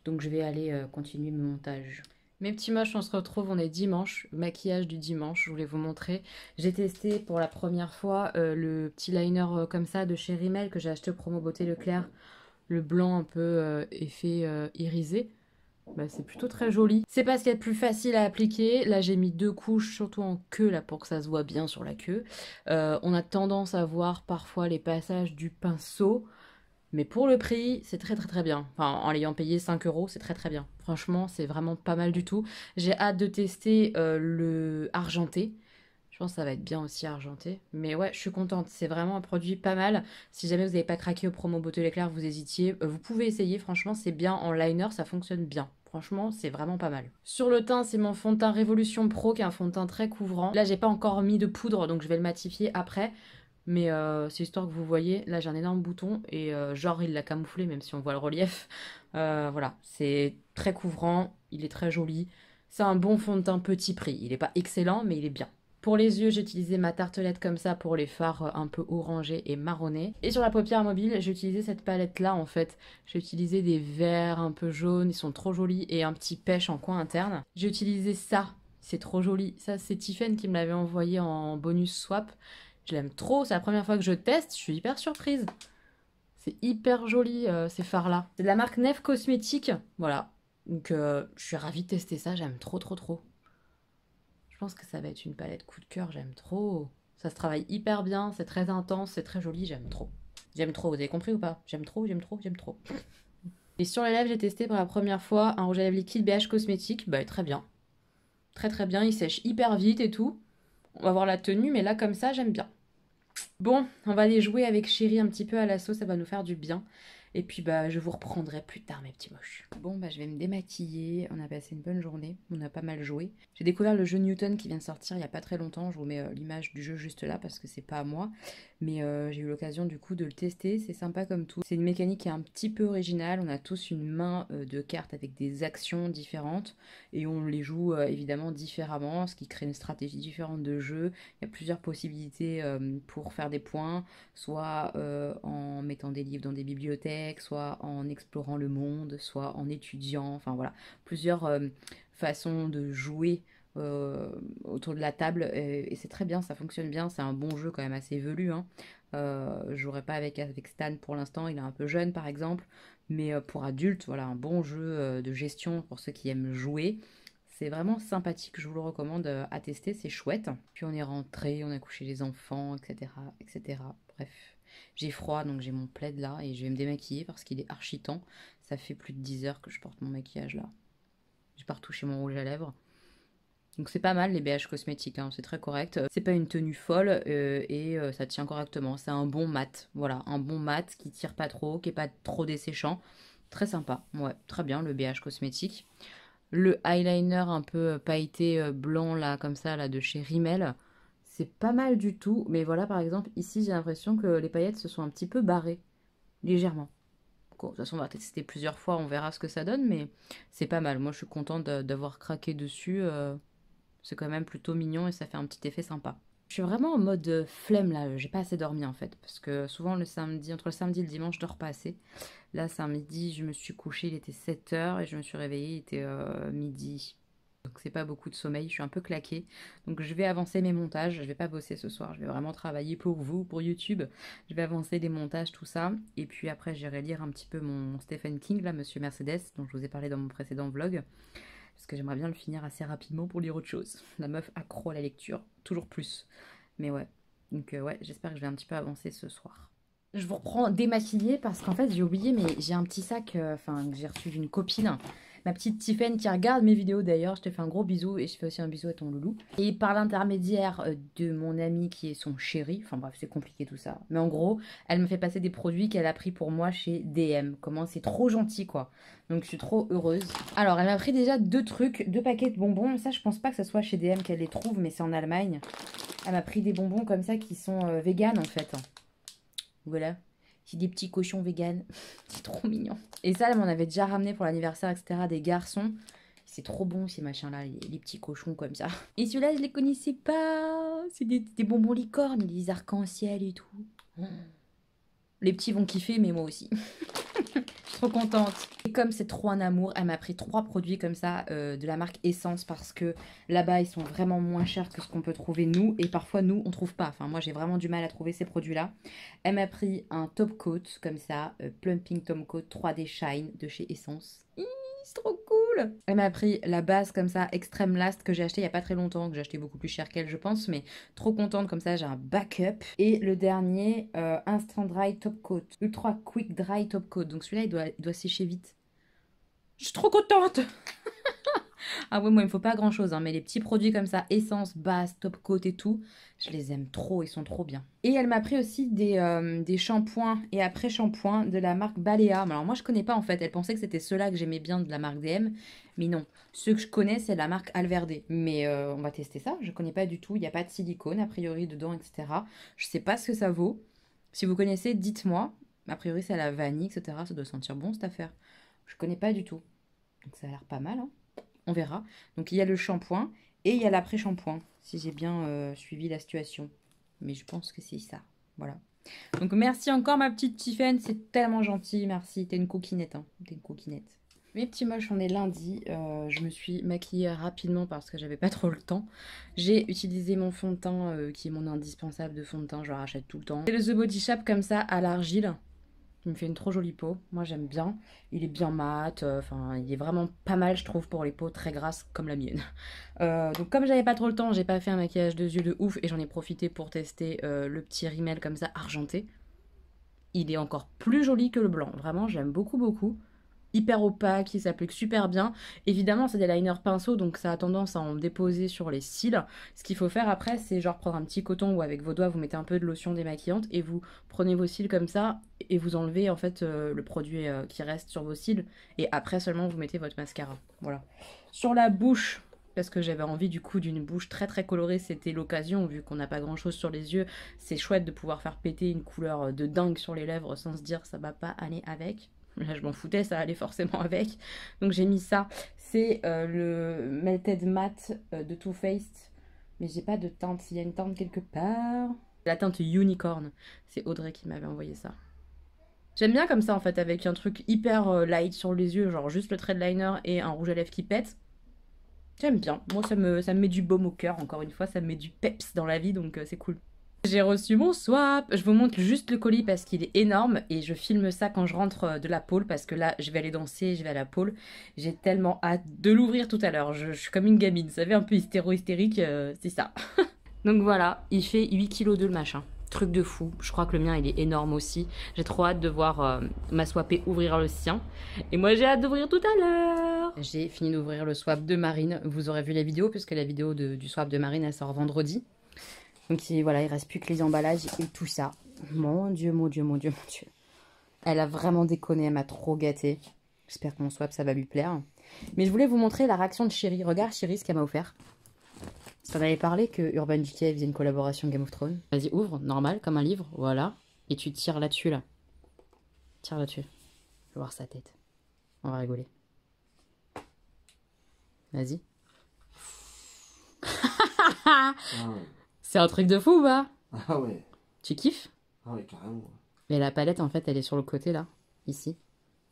[SPEAKER 1] Donc je vais aller continuer mon montage. Mes petits moches, on se retrouve, on est dimanche, maquillage du dimanche, je voulais vous montrer. J'ai testé pour la première fois le petit liner comme ça de chez Rimmel que j'ai acheté au promo Beauté Leclerc. Le blanc un peu effet irisé. Bah, c'est plutôt très joli. C'est pas ce qu'il y a de plus facile à appliquer. Là, j'ai mis 2 couches, surtout en queue, là, pour que ça se voit bien sur la queue. On a tendance à voir parfois les passages du pinceau. Mais pour le prix, c'est très bien. Enfin, en l'ayant payé 5 €, c'est très bien. Franchement, c'est vraiment pas mal du tout. J'ai hâte de tester le argenté. Je pense que ça va être bien aussi argenté. Mais ouais, je suis contente. C'est vraiment un produit pas mal. Si jamais vous n'avez pas craqué au promo Beauté L'éclair, vous hésitiez, vous pouvez essayer. Franchement, c'est bien en liner, ça fonctionne bien. Franchement, c'est vraiment pas mal. Sur le teint, c'est mon fond de teint Révolution Pro, qui est un fond de teint très couvrant. Là, j'ai pas encore mis de poudre, donc je vais le matifier après. Mais c'est histoire que vous voyez, là j'ai un énorme bouton et genre il l'a camouflé même si on voit le relief. Voilà, c'est très couvrant, il est très joli. C'est un bon fond de teint petit prix. Il n'est pas excellent mais il est bien. Pour les yeux, j'ai utilisé ma tartelette comme ça pour les fards un peu orangés et marronnés. Et sur la paupière mobile, j'ai utilisé cette palette-là en fait. J'ai utilisé des verts un peu jaunes, ils sont trop jolis, et un petit pêche en coin interne. J'ai utilisé ça, c'est trop joli. Ça, c'est Tiffen qui me l'avait envoyé en bonus swap. Je l'aime trop, c'est la première fois que je teste, je suis hyper surprise. C'est hyper joli ces fards-là. C'est de la marque Nef Cosmétiques, voilà. Donc je suis ravie de tester ça, j'aime trop trop trop. Je pense que ça va être une palette coup de cœur, j'aime trop. Ça se travaille hyper bien, c'est très intense, c'est très joli, j'aime trop. J'aime trop, vous avez compris ou pas? J'aime trop, j'aime trop, j'aime trop. Et sur les lèvres, j'ai testé pour la première fois un rouge à lèvres liquide BH Cosmétique, bah très bien. Très très bien, il sèche hyper vite et tout. On va voir la tenue, mais là comme ça, j'aime bien. Bon, on va aller jouer avec Chéri un petit peu à la sauce, ça va nous faire du bien. Et puis bah je vous reprendrai plus tard mes petits moches. Bon bah je vais me démaquiller, on a passé une bonne journée, on a pas mal joué. J'ai découvert le jeu Newton qui vient de sortir il y a pas très longtemps, je vous mets l'image du jeu juste là parce que c'est pas à moi. Mais j'ai eu l'occasion du coup de le tester, c'est sympa comme tout. C'est une mécanique qui est un petit peu originale, on a tous une main de cartes avec des actions différentes. Et on les joue évidemment différemment, ce qui crée une stratégie différente de jeu. Il y a plusieurs possibilités pour faire des points, soit en mettant des livres dans des bibliothèques, soit en explorant le monde, soit en étudiant, enfin voilà, plusieurs façons de jouer autour de la table, et c'est très bien, ça fonctionne bien, c'est un bon jeu quand même assez velu, hein. Je jouerai pas avec Stan pour l'instant, il est un peu jeune par exemple, mais pour adultes, voilà, un bon jeu de gestion pour ceux qui aiment jouer. C'est vraiment sympathique, je vous le recommande à tester, c'est chouette. Puis on est rentré, on a couché les enfants, etc. etc. Bref, j'ai froid donc j'ai mon plaid là et je vais me démaquiller parce qu'il est archi temps. Ça fait plus de 10 heures que je porte mon maquillage là. J'ai pas retouché mon rouge à lèvres. Donc c'est pas mal les BH cosmétiques, hein, c'est très correct. C'est pas une tenue folle et ça tient correctement. C'est un bon mat, voilà, un bon mat qui tire pas trop, qui est pas trop desséchant. Très sympa, ouais, très bien le BH cosmétique. Le eyeliner un peu pailleté blanc là, comme ça, là, de chez Rimmel, c'est pas mal du tout. Mais voilà, par exemple, ici, j'ai l'impression que les paillettes se sont un petit peu barrées, légèrement. Bon, de toute façon, on va tester plusieurs fois, on verra ce que ça donne, mais c'est pas mal. Moi, je suis contente d'avoir craqué dessus. C'est quand même plutôt mignon et ça fait un petit effet sympa. Je suis vraiment en mode flemme là, j'ai pas assez dormi en fait, parce que souvent le samedi, entre le samedi et le dimanche, je dors pas assez. Là, samedi, je me suis couchée, il était 7 h et je me suis réveillée, il était midi. Donc c'est pas beaucoup de sommeil, je suis un peu claquée. Donc je vais avancer mes montages, je vais pas bosser ce soir, je vais vraiment travailler pour vous, pour YouTube. Je vais avancer des montages, tout ça. Et puis après, j'irai lire un petit peu mon Stephen King, là, Monsieur Mercedes, dont je vous ai parlé dans mon précédent vlog. Parce que j'aimerais bien le finir assez rapidement pour lire autre chose. La meuf accro à la lecture, toujours plus. Mais ouais, donc ouais, j'espère que je vais un petit peu avancer ce soir. Je vous reprends démaquillée parce qu'en fait j'ai oublié, mais j'ai un petit sac que j'ai reçu d'une copine. Ma petite Tiffen qui regarde mes vidéos d'ailleurs, je te fais un gros bisou et je fais aussi un bisou à ton loulou. Et par l'intermédiaire de mon ami qui est son chéri, enfin bref c'est compliqué tout ça. Mais en gros, elle me fait passer des produits qu'elle a pris pour moi chez DM. Comment c'est trop gentil quoi. Donc je suis trop heureuse. Alors elle m'a pris déjà 2 trucs, 2 paquets de bonbons. Ça je pense pas que ce soit chez DM qu'elle les trouve, mais c'est en Allemagne. Elle m'a pris des bonbons comme ça qui sont vegan en fait. Voilà. C'est des petits cochons vegan. C'est trop mignon. Et ça, elle m'en avait déjà ramené pour l'anniversaire, etc. des garçons. C'est trop bon ces machins-là, les petits cochons comme ça. Et celui-là, je les connaissais pas. C'est des bonbons licornes, des arcs-en-ciel et tout. Les petits vont kiffer, mais moi aussi. Je suis trop contente. Et comme c'est trop un amour, elle m'a pris 3 produits comme ça de la marque Essence parce que là-bas, ils sont vraiment moins chers que ce qu'on peut trouver nous. Et parfois, nous, on trouve pas. Enfin, moi, j'ai vraiment du mal à trouver ces produits-là. Elle m'a pris un top coat comme ça, Plumping Top Coat 3D Shine de chez Essence. C'est trop cool. Elle m'a pris la base comme ça, Extreme Last, que j'ai acheté il y a pas très longtemps, que j'ai acheté beaucoup plus cher qu'elle je pense, mais trop contente comme ça, j'ai un backup. Et le dernier, Instant Dry Top Coat, Ultra Quick Dry Top Coat. Donc celui-là, il doit sécher vite. Je suis trop contente. Ah ouais, moi, il me faut pas grand-chose, hein, mais les petits produits comme ça, essence, base, top coat et tout, je les aime trop, ils sont trop bien. Et elle m'a pris aussi des shampoings et après-shampoings de la marque Balea. Alors moi, je connais pas en fait, elle pensait que c'était ceux-là que j'aimais bien de la marque DM, mais non. Ceux que je connais, c'est la marque Alverde. Mais on va tester ça, je connais pas du tout, il n'y a pas de silicone a priori dedans, etc. Je sais pas ce que ça vaut. Si vous connaissez, dites-moi. A priori, c'est à la vanille, etc. Ça doit sentir bon cette affaire. Je connais pas du tout. Donc ça a l'air pas mal, hein. On verra. Donc il y a le shampoing et il y a l'après-shampoing, si j'ai bien suivi la situation. Mais je pense que c'est ça. Voilà. Donc merci encore ma petite Tiffen, c'est tellement gentil, merci. T'es une coquinette, hein. T'es une coquinette. Mes petits moches, on est lundi. Je me suis maquillée rapidement parce que j'avais pas trop le temps. J'ai utilisé mon fond de teint qui est mon indispensable de fond de teint, je le rachète tout le temps. C'est le The Body Shop comme ça à l'argile. Il me fait une trop jolie peau. Moi, j'aime bien. Il est bien mat. Enfin, il est vraiment pas mal, je trouve, pour les peaux très grasses comme la mienne. Donc, comme j'avais pas trop le temps, j'ai pas fait un maquillage de yeux de ouf et j'en ai profité pour tester le petit rímel comme ça, argenté. Il est encore plus joli que le blanc. Vraiment, j'aime beaucoup, beaucoup. Hyper opaque, il s'applique super bien. Évidemment, c'est des liners pinceau, donc ça a tendance à en déposer sur les cils. Ce qu'il faut faire après, c'est genre prendre un petit coton ou avec vos doigts, vous mettez un peu de lotion démaquillante et vous prenez vos cils comme ça et vous enlevez en fait le produit qui reste sur vos cils et après seulement vous mettez votre mascara. Voilà. Sur la bouche, parce que j'avais envie du coup d'une bouche très très colorée, c'était l'occasion vu qu'on n'a pas grand chose sur les yeux. C'est chouette de pouvoir faire péter une couleur de dingue sur les lèvres sans se dire ça va pas aller avec. Là, je m'en foutais, ça allait forcément avec. Donc, j'ai mis ça. C'est le Melted Matte de Too Faced. Mais j'ai pas de teinte. Il y a une teinte quelque part. La teinte Unicorn. C'est Audrey qui m'avait envoyé ça. J'aime bien comme ça, en fait, avec un truc hyper light sur les yeux. Genre juste le trait de liner et un rouge à lèvres qui pète. J'aime bien. Moi, ça me met du baume au cœur. Encore une fois, ça me met du peps dans la vie. Donc, c'est cool. J'ai reçu mon swap. Je vous montre juste le colis parce qu'il est énorme et je filme ça quand je rentre de la pôle parce que là, je vais aller danser, je vais à la pôle. J'ai tellement hâte de l'ouvrir tout à l'heure. Je suis comme une gamine, vous savez, un peu hystéro-hystérique, c'est ça. Donc voilà, il fait 8 kg de le machin. Truc de fou. Je crois que le mien, il est énorme aussi. J'ai trop hâte de voir ma swapée ouvrir le sien. Et moi, j'ai hâte d'ouvrir tout à l'heure. J'ai fini d'ouvrir le swap de Marine. Vous aurez vu la vidéo puisque la vidéo du swap de Marine, elle sort vendredi. Donc voilà, il reste plus que les emballages et tout ça. Mon Dieu, mon Dieu, mon Dieu, mon Dieu. Elle a vraiment déconné, elle m'a trop gâtée. J'espère que mon swap, ça va lui plaire. Mais je voulais vous montrer la réaction de Chérie. Regarde Chérie, ce qu'elle m'a offert. Ça m'avait parlé que Urban Decay faisait une collaboration Game of Thrones. Vas-y, ouvre, normal, comme un livre, voilà. Et tu tires là-dessus, là. Tire là-dessus. Je veux voir sa tête. On va rigoler. Vas-y.
[SPEAKER 2] Ah ouais.
[SPEAKER 1] C'est un truc de fou ou pas?
[SPEAKER 2] Ah ouais.
[SPEAKER 1] Tu kiffes?
[SPEAKER 2] Ah ouais, carrément.
[SPEAKER 1] Mais la palette, en fait, elle est sur le côté, là. Ici.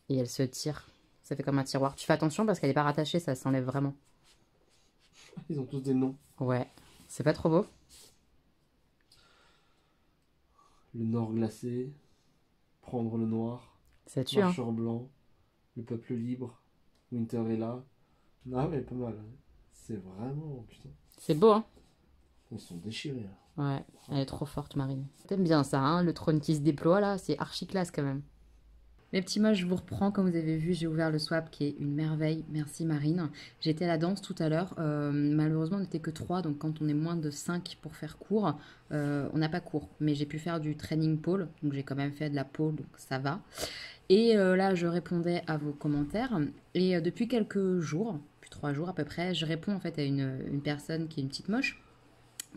[SPEAKER 1] Et elle se tire. Ça fait comme un tiroir. Tu fais attention parce qu'elle n'est pas rattachée, ça s'enlève vraiment.
[SPEAKER 2] Ils ont tous des noms.
[SPEAKER 1] Ouais. C'est pas trop beau?
[SPEAKER 2] Le Nord glacé, Prendre le Noir,
[SPEAKER 1] Ça tue, hein.
[SPEAKER 2] Marcheur blanc, Le peuple libre, Winter est là. Ah ouais, pas mal. Hein. C'est vraiment... Putain.
[SPEAKER 1] C'est beau, hein.
[SPEAKER 2] Ils sont déchirés. Là.
[SPEAKER 1] Ouais, elle est trop forte, Marine. T'aimes bien ça, hein, le trône qui se déploie, là, c'est archi classe, quand même. Les petits moches, je vous reprends. Comme vous avez vu, j'ai ouvert le swap qui est une merveille. Merci Marine. J'étais à la danse tout à l'heure. Malheureusement, on n'était que 3. Donc quand on est moins de 5 pour faire court, on n'a pas cours. Mais j'ai pu faire du training pole. Donc j'ai quand même fait de la pole, donc ça va. Et là, je répondais à vos commentaires. Et depuis quelques jours, plus 3 jours à peu près, je réponds en fait à une personne qui est une petite moche,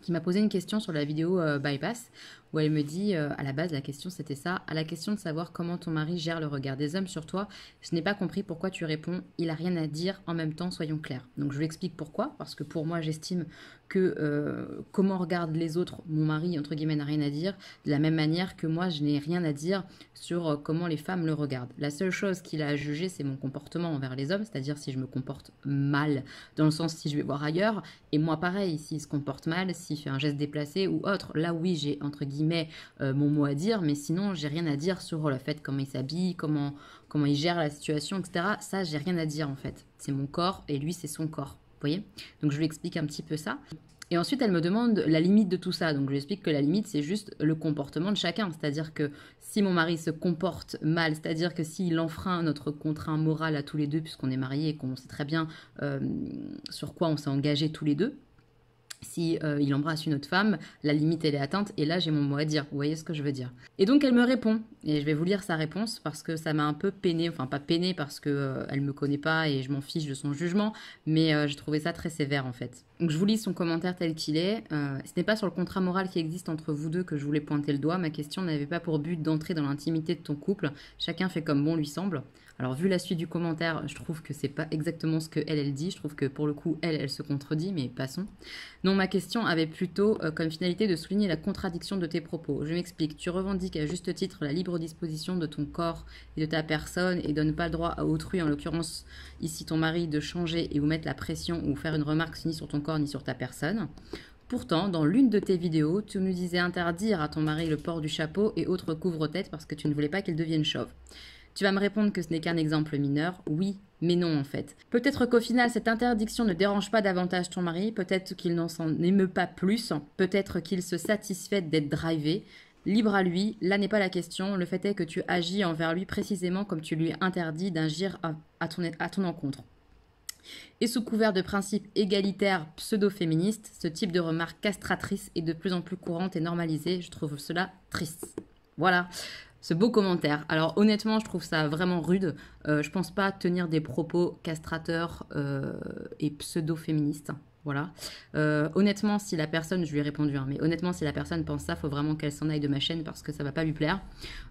[SPEAKER 1] qui m'a posé une question sur la vidéo Bypass, où elle me dit, à la base, la question c'était ça, à la question de savoir comment ton mari gère le regard des hommes sur toi, je n'ai pas compris pourquoi tu réponds, il a rien à dire, en même temps, soyons clairs. Donc je lui explique pourquoi, parce que pour moi, j'estime que comment regardent les autres, mon mari, entre guillemets, n'a rien à dire, de la même manière que moi, je n'ai rien à dire sur comment les femmes le regardent. La seule chose qu'il a à juger, c'est mon comportement envers les hommes, c'est-à-dire si je me comporte mal, dans le sens si je vais voir ailleurs, et moi pareil, s'il se comporte mal, s'il fait un geste déplacé ou autre, là oui, j'ai entre guillemets mon mot à dire, mais sinon j'ai rien à dire sur le fait comment il s'habille, comment il gère la situation, etc. Ça, j'ai rien à dire en fait. C'est mon corps et lui, c'est son corps. Vous voyez? Donc je lui explique un petit peu ça. Et ensuite, elle me demande la limite de tout ça. Donc, je lui explique que la limite, c'est juste le comportement de chacun. C'est-à-dire que si mon mari se comporte mal, c'est-à-dire que s'il enfreint notre contrat moral à tous les deux, puisqu'on est mariés et qu'on sait très bien euh, sur quoi on s'est engagé tous les deux, si il embrasse une autre femme, la limite elle est atteinte et là j'ai mon mot à dire. Vous voyez ce que je veux dire? Et donc elle me répond et je vais vous lire sa réponse parce que ça m'a un peu peinée, enfin pas peinée parce que elle me connaît pas et je m'en fiche de son jugement, mais j'ai trouvé ça très sévère en fait. Donc je vous lis son commentaire tel qu'il est. Ce n'est pas sur le contrat moral qui existe entre vous deux que je voulais pointer le doigt. Ma question n'avait pas pour but d'entrer dans l'intimité de ton couple. Chacun fait comme bon lui semble. Alors, vu la suite du commentaire, je trouve que c'est pas exactement ce que elle dit. Je trouve que pour le coup, elle se contredit, mais passons. Non, ma question avait plutôt comme finalité de souligner la contradiction de tes propos. Je m'explique. Tu revendiques à juste titre la libre disposition de ton corps et de ta personne et donnes pas le droit à autrui, en l'occurrence ici ton mari, de changer et ou mettre la pression ou faire une remarque ni sur ton corps ni sur ta personne. Pourtant, dans l'une de tes vidéos, tu nous disais interdire à ton mari le port du chapeau et autres couvre-têtes parce que tu ne voulais pas qu'il devienne chauve. Tu vas me répondre que ce n'est qu'un exemple mineur. Oui, mais non en fait. Peut-être qu'au final, cette interdiction ne dérange pas davantage ton mari, peut-être qu'il n'en s'en émeut pas plus, peut-être qu'il se satisfait d'être drivé. Libre à lui, là n'est pas la question, le fait est que tu agis envers lui précisément comme tu lui interdis d'agir à ton encontre. Et sous couvert de principes égalitaires pseudo-féministes, ce type de remarque castratrice est de plus en plus courante et normalisée. Je trouve cela triste. Voilà. Ce beau commentaire. Alors honnêtement, je trouve ça vraiment rude. Je pense pas tenir des propos castrateurs et pseudo-féministes. Voilà. Honnêtement, si la personne, je lui ai répondu, hein, mais honnêtement, si la personne pense ça, faut vraiment qu'elle s'en aille de ma chaîne parce que ça va pas lui plaire.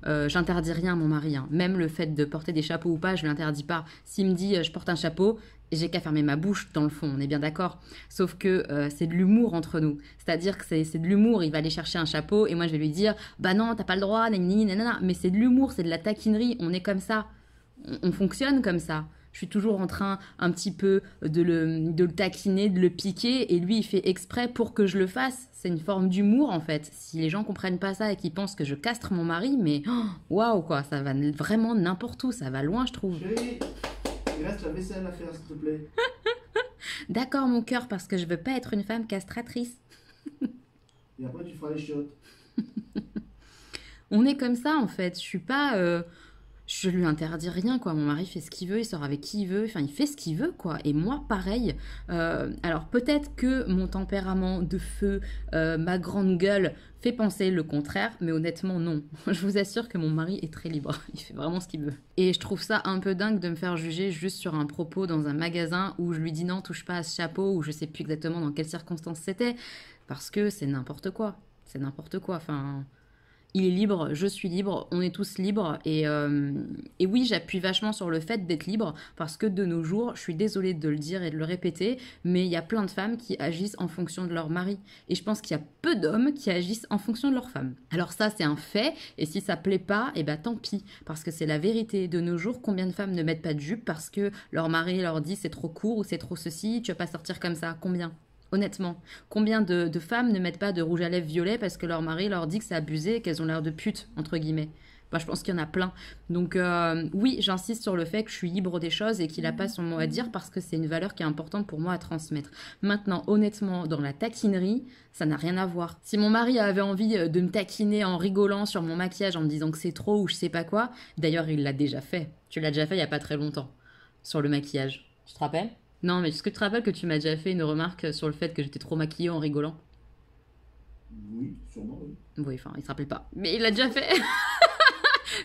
[SPEAKER 1] J'interdis rien à mon mari. Hein. Même le fait de porter des chapeaux ou pas, je l'interdis pas. S'il me dit je porte un chapeau, j'ai qu'à fermer ma bouche dans le fond, on est bien d'accord. Sauf que c'est de l'humour entre nous. C'est-à-dire que c'est de l'humour. Il va aller chercher un chapeau et moi je vais lui dire bah non, t'as pas le droit, nanani, nanana. Mais c'est de l'humour, c'est de la taquinerie. On est comme ça. On fonctionne comme ça. Je suis toujours en train un petit peu de le taquiner, de le piquer, et lui il fait exprès pour que je le fasse. C'est une forme d'humour en fait. Si les gens comprennent pas ça et qu'ils pensent que je castre mon mari, mais waouh quoi, ça va vraiment n'importe où, ça va loin je trouve.
[SPEAKER 2] Chérie, il reste la vaisselle à faire s'il te plaît.
[SPEAKER 1] D'accord mon cœur, parce que je veux pas être une femme castratrice.
[SPEAKER 2] Et après tu feras les chiottes.
[SPEAKER 1] On est comme ça en fait, je suis pas... Je lui interdis rien, quoi. Mon mari fait ce qu'il veut, il sort avec qui il veut, enfin, il fait ce qu'il veut, quoi. Et moi, pareil. Alors, peut-être que mon tempérament de feu, ma grande gueule, fait penser le contraire, mais honnêtement, non. Je vous assure que mon mari est très libre. Il fait vraiment ce qu'il veut. Et je trouve ça un peu dingue de me faire juger juste sur un propos dans un magasin où je lui dis non, touche pas à ce chapeau, ou je sais plus exactement dans quelles circonstances c'était, parce que c'est n'importe quoi. C'est n'importe quoi, enfin... Il est libre, je suis libre, on est tous libres. Et oui, j'appuie vachement sur le fait d'être libre parce que de nos jours, je suis désolée de le dire et de le répéter, mais il y a plein de femmes qui agissent en fonction de leur mari. Et je pense qu'il y a peu d'hommes qui agissent en fonction de leur femme. Alors ça, c'est un fait. Et si ça plaît pas, eh ben tant pis. Parce que c'est la vérité. De nos jours, combien de femmes ne mettent pas de jupe parce que leur mari leur dit c'est trop court ou c'est trop ceci, tu vas pas sortir comme ça. Combien ? Honnêtement, combien de femmes ne mettent pas de rouge à lèvres violet parce que leur mari leur dit que c'est abusé et qu'elles ont l'air de putes, entre guillemets. Bah, je pense qu'il y en a plein. Donc oui, j'insiste sur le fait que je suis libre des choses et qu'il n'a pas son mot à dire parce que c'est une valeur qui est importante pour moi à transmettre. Maintenant, honnêtement, dans la taquinerie, ça n'a rien à voir. Si mon mari avait envie de me taquiner en rigolant sur mon maquillage, en me disant que c'est trop ou je sais pas quoi, d'ailleurs il l'a déjà fait. Tu l'as déjà fait il y a pas très longtemps, sur le maquillage. Tu te rappelles ? Non, mais est-ce que tu te rappelles que tu m'as déjà fait une remarque sur le fait que j'étais trop maquillée en rigolant?
[SPEAKER 2] Oui, sûrement, oui.
[SPEAKER 1] Oui, enfin, il se rappelle pas. Mais il l'a déjà fait.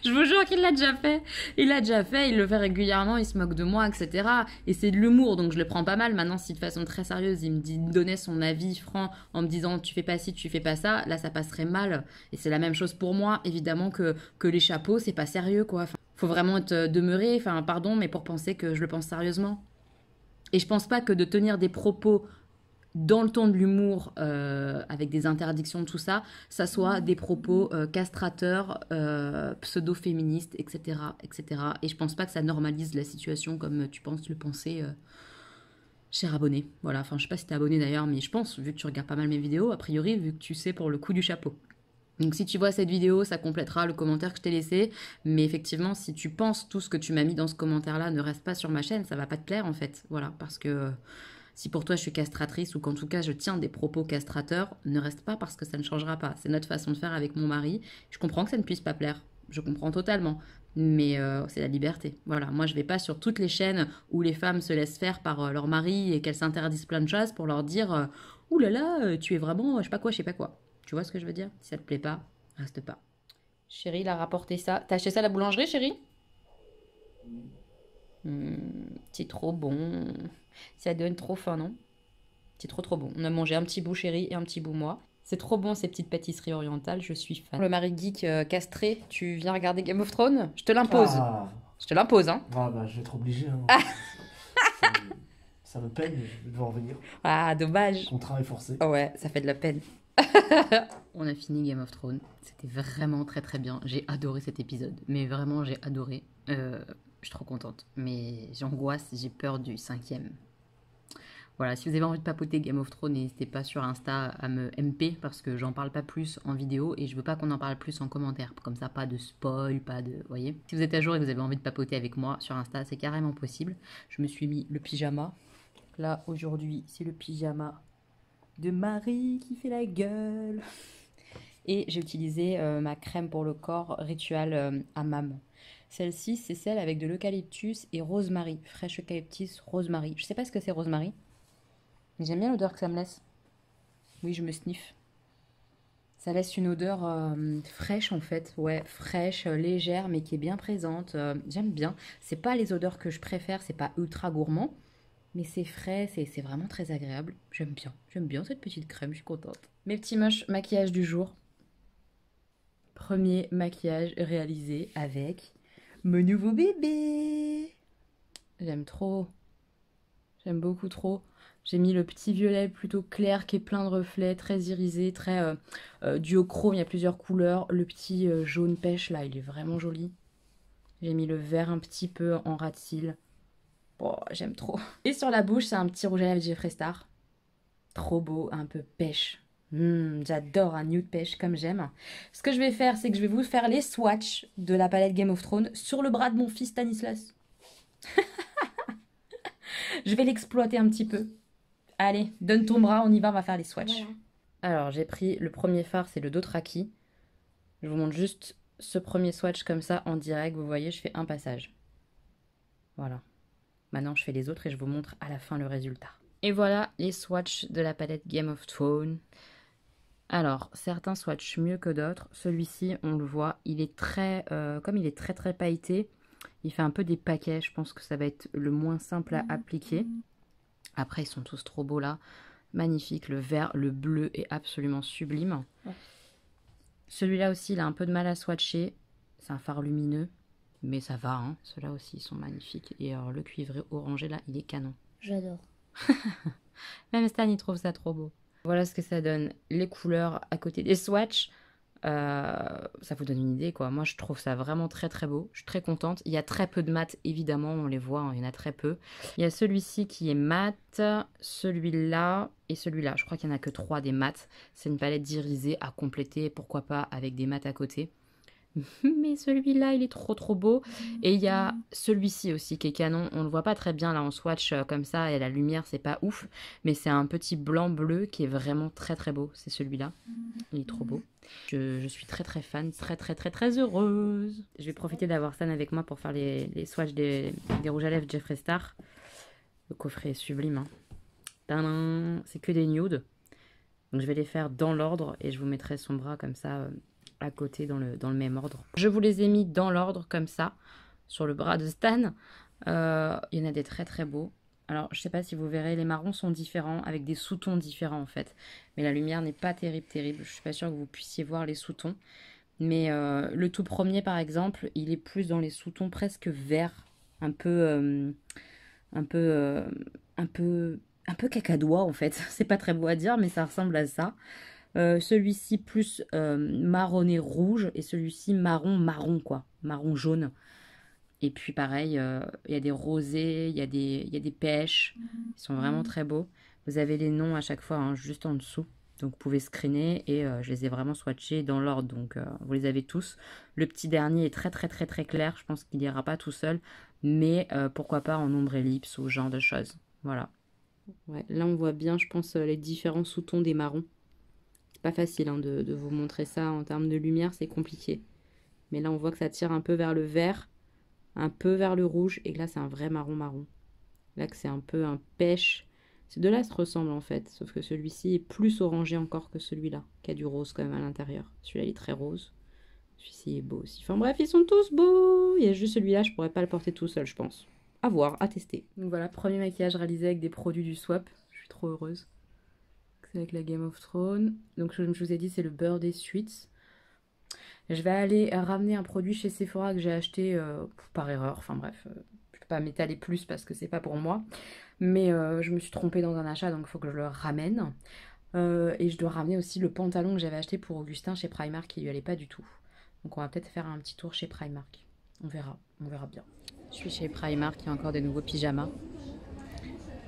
[SPEAKER 1] Je vous jure qu'il l'a déjà fait. Il l'a déjà fait, il le fait régulièrement, il se moque de moi, etc. Et c'est de l'humour, donc je le prends pas mal. Maintenant, si de façon très sérieuse, il me donnait son avis franc en me disant tu fais pas ci, tu fais pas ça, là, ça passerait mal. Et c'est la même chose pour moi, évidemment, que les chapeaux, c'est pas sérieux, quoi. Enfin, faut vraiment être demeuré, enfin, pardon, mais pour penser que je le pense sérieusement. Et je pense pas que de tenir des propos dans le ton de l'humour, avec des interdictions, tout ça, ça soit des propos castrateurs, pseudo-féministes, etc., etc. Et je pense pas que ça normalise la situation comme tu penses le penser, cher abonné. Voilà, enfin je sais pas si t'es abonné d'ailleurs, mais je pense, vu que tu regardes pas mal mes vidéos, a priori, vu que tu sais pour le coup du chapeau. Donc si tu vois cette vidéo, ça complétera le commentaire que je t'ai laissé. Mais effectivement, si tu penses tout ce que tu m'as mis dans ce commentaire-là ne reste pas sur ma chaîne, ça va pas te plaire en fait. Voilà, parce que Si pour toi je suis castratrice ou qu'en tout cas je tiens des propos castrateurs, ne reste pas parce que ça ne changera pas. C'est notre façon de faire avec mon mari. Je comprends que ça ne puisse pas plaire. Je comprends totalement. Mais c'est la liberté. Voilà, moi je vais pas sur toutes les chaînes où les femmes se laissent faire par leur mari et qu'elles s'interdisent plein de choses pour leur dire ouh là là, tu es vraiment je sais pas quoi, je sais pas quoi. Tu vois ce que je veux dire? Si ça te plaît pas, reste pas. Chérie, il a rapporté ça. T'as acheté ça à la boulangerie, chérie? C'est trop bon. Ça donne trop faim, non? C'est trop trop bon. On a mangé un petit bout chérie et un petit bout moi. C'est trop bon ces petites pâtisseries orientales, je suis fan. Le mari geek castré, tu viens regarder Game of Thrones? Je te l'impose.
[SPEAKER 2] Ah,
[SPEAKER 1] Je te l'impose, hein.
[SPEAKER 2] ah bah, je vais être obligé. Hein. Ça me peine, je vais devoir venir.
[SPEAKER 1] Ah, dommage.
[SPEAKER 2] Contrat est forcé.
[SPEAKER 1] Oh ouais, ça fait de la peine. On a fini Game of Thrones. C'était vraiment très très bien. J'ai adoré cet épisode. Mais vraiment, j'ai adoré. Je suis trop contente. Mais j'angoisse, j'ai peur du 5e. Voilà, si vous avez envie de papoter Game of Thrones, n'hésitez pas sur Insta à me MP parce que j'en parle pas plus en vidéo et je veux pas qu'on en parle plus en commentaire. Comme ça, pas de spoil, pas de... voyez. Si vous êtes à jour et que vous avez envie de papoter avec moi sur Insta, c'est carrément possible. Je me suis mis le pyjama. Là, aujourd'hui, c'est le pyjama de Marie qui fait la gueule. Et j'ai utilisé ma crème pour le corps Ritual Hammam. Celle-ci, c'est celle avec de l'eucalyptus et rosemary. Fraîche eucalyptus, rosemary. Je sais pas ce que c'est rosemary. Mais j'aime bien l'odeur que ça me laisse. Oui, je me sniffe. Ça laisse une odeur fraîche en fait. Ouais, fraîche, légère, mais qui est bien présente. J'aime bien. C'est pas les odeurs que je préfère, c'est pas ultra gourmand. Mais c'est frais, c'est vraiment très agréable. J'aime bien. J'aime bien cette petite crème, je suis contente. Mes petits maquillages du jour. Premier maquillage réalisé avec mon nouveau bébé. J'aime trop. J'aime beaucoup trop. J'ai mis le petit violet plutôt clair qui est plein de reflets, très irisé, très duochrome, il y a plusieurs couleurs. Le petit jaune pêche là, il est vraiment joli. J'ai mis le vert un petit peu en ras de cils. Oh, j'aime trop. Et sur la bouche, c'est un petit rouge à lèvres Jeffree Star. Trop beau, un peu pêche. J'adore un nude pêche comme j'aime. Ce que je vais faire, c'est que je vais vous faire les swatchs de la palette Game of Thrones sur le bras de mon fils Stanislas. Je vais l'exploiter un petit peu. Allez, donne ton bras, on y va, on va faire les swatchs. Voilà. Alors, j'ai pris le premier fard, c'est le Dothraki. Je vous montre juste ce premier swatch comme ça en direct. Vous voyez, je fais un passage. Voilà. Maintenant, je fais les autres et je vous montre à la fin le résultat. Et voilà les swatchs de la palette Game of Thrones. Alors, certains swatchs mieux que d'autres. Celui-ci, on le voit, il est très... comme il est très très pailleté, il fait un peu des paquets. Je pense que ça va être le moins simple à appliquer. Après, ils sont tous trop beaux là. Magnifique. Le vert, le bleu est absolument sublime. Ouais. Celui-là aussi, il a un peu de mal à swatcher. C'est un fard lumineux. Mais ça va, hein. Ceux-là aussi, ils sont magnifiques. Et alors, le cuivré orangé, là, il est canon.
[SPEAKER 3] J'adore.
[SPEAKER 1] Même Stan, il trouve ça trop beau. Voilà ce que ça donne. Les couleurs à côté des swatchs. Ça vous donne une idée, quoi. Moi, je trouve ça vraiment très, très beau. Je suis très contente. Il y a très peu de mat, évidemment. On les voit, hein, il y en a très peu. Il y a celui-ci qui est mat, celui-là et celui-là. Je crois qu'il n'y en a que 3 des mats. C'est une palette d'irisé à compléter, pourquoi pas, avec des mats à côté. Mais celui-là, il est trop trop beau. Et il y a celui-ci aussi qui est canon. On le voit pas très bien là en swatch comme ça. Et la lumière, c'est pas ouf. Mais c'est un petit blanc-bleu qui est vraiment très très beau. C'est celui-là. Il est trop beau. Je suis très très fan. Très très très très heureuse. Je vais profiter d'avoir Stan avec moi pour faire les swatchs des rouges à lèvres Jeffree Star. Le coffret est sublime. Hein. C'est que des nudes. Donc je vais les faire dans l'ordre. Et je vous mettrai son bras comme ça... à côté dans le même ordre. Je vous les ai mis dans l'ordre comme ça, sur le bras de Stan. Il y en a des très très beaux. Alors je sais pas si vous verrez, les marrons sont différents, avec des sous-tons différents en fait. Mais la lumière n'est pas terrible. Je suis pas sûre que vous puissiez voir les sous-tons. Mais le tout premier par exemple, il est plus dans les sous-tons presque verts. Un peu cacadois en fait. C'est pas très beau à dire, mais ça ressemble à ça. Celui-ci plus marronné rouge et celui-ci marron quoi, marron jaune. Et puis pareil, il y a des rosés, il y a des pêches, ils sont vraiment très beaux. Vous avez les noms à chaque fois hein, juste en dessous, donc vous pouvez screener et je les ai vraiment swatchés dans l'ordre, donc vous les avez tous. Le petit dernier est très très très très clair, je pense qu'il n'ira pas tout seul, mais pourquoi pas en ombre ellipse ou ce genre de choses, voilà. Ouais, là, on voit bien, je pense, les différents sous-tons des marrons. C'est pas facile hein, de vous montrer ça en termes de lumière, c'est compliqué. Mais là, on voit que ça tire un peu vers le vert, un peu vers le rouge, et que là, c'est un vrai marron-marron. Là, que c'est un peu un pêche. Ces deux-là se ressemblent en fait, sauf que celui-ci est plus orangé encore que celui-là, qui a du rose quand même à l'intérieur. Celui-là, il est très rose. Celui-ci est beau aussi. Enfin bref, ils sont tous beaux. Il y a juste celui-là, je pourrais pas le porter tout seul, je pense. À voir, à tester. Donc voilà, premier maquillage réalisé avec des produits du Swap. Je suis trop heureuse. C'est avec la Game of Thrones. Donc je vous ai dit, c'est le Birthday Sweets. Je vais aller ramener un produit chez Sephora que j'ai acheté par erreur. Enfin bref, je ne peux pas m'étaler plus parce que c'est pas pour moi. Mais je me suis trompée dans un achat, donc il faut que je le ramène. Et je dois ramener aussi le pantalon que j'avais acheté pour Augustin chez Primark qui lui allait pas du tout. Donc on va peut-être faire un petit tour chez Primark. On verra bien. Je suis chez Primark, il y a encore des nouveaux pyjamas.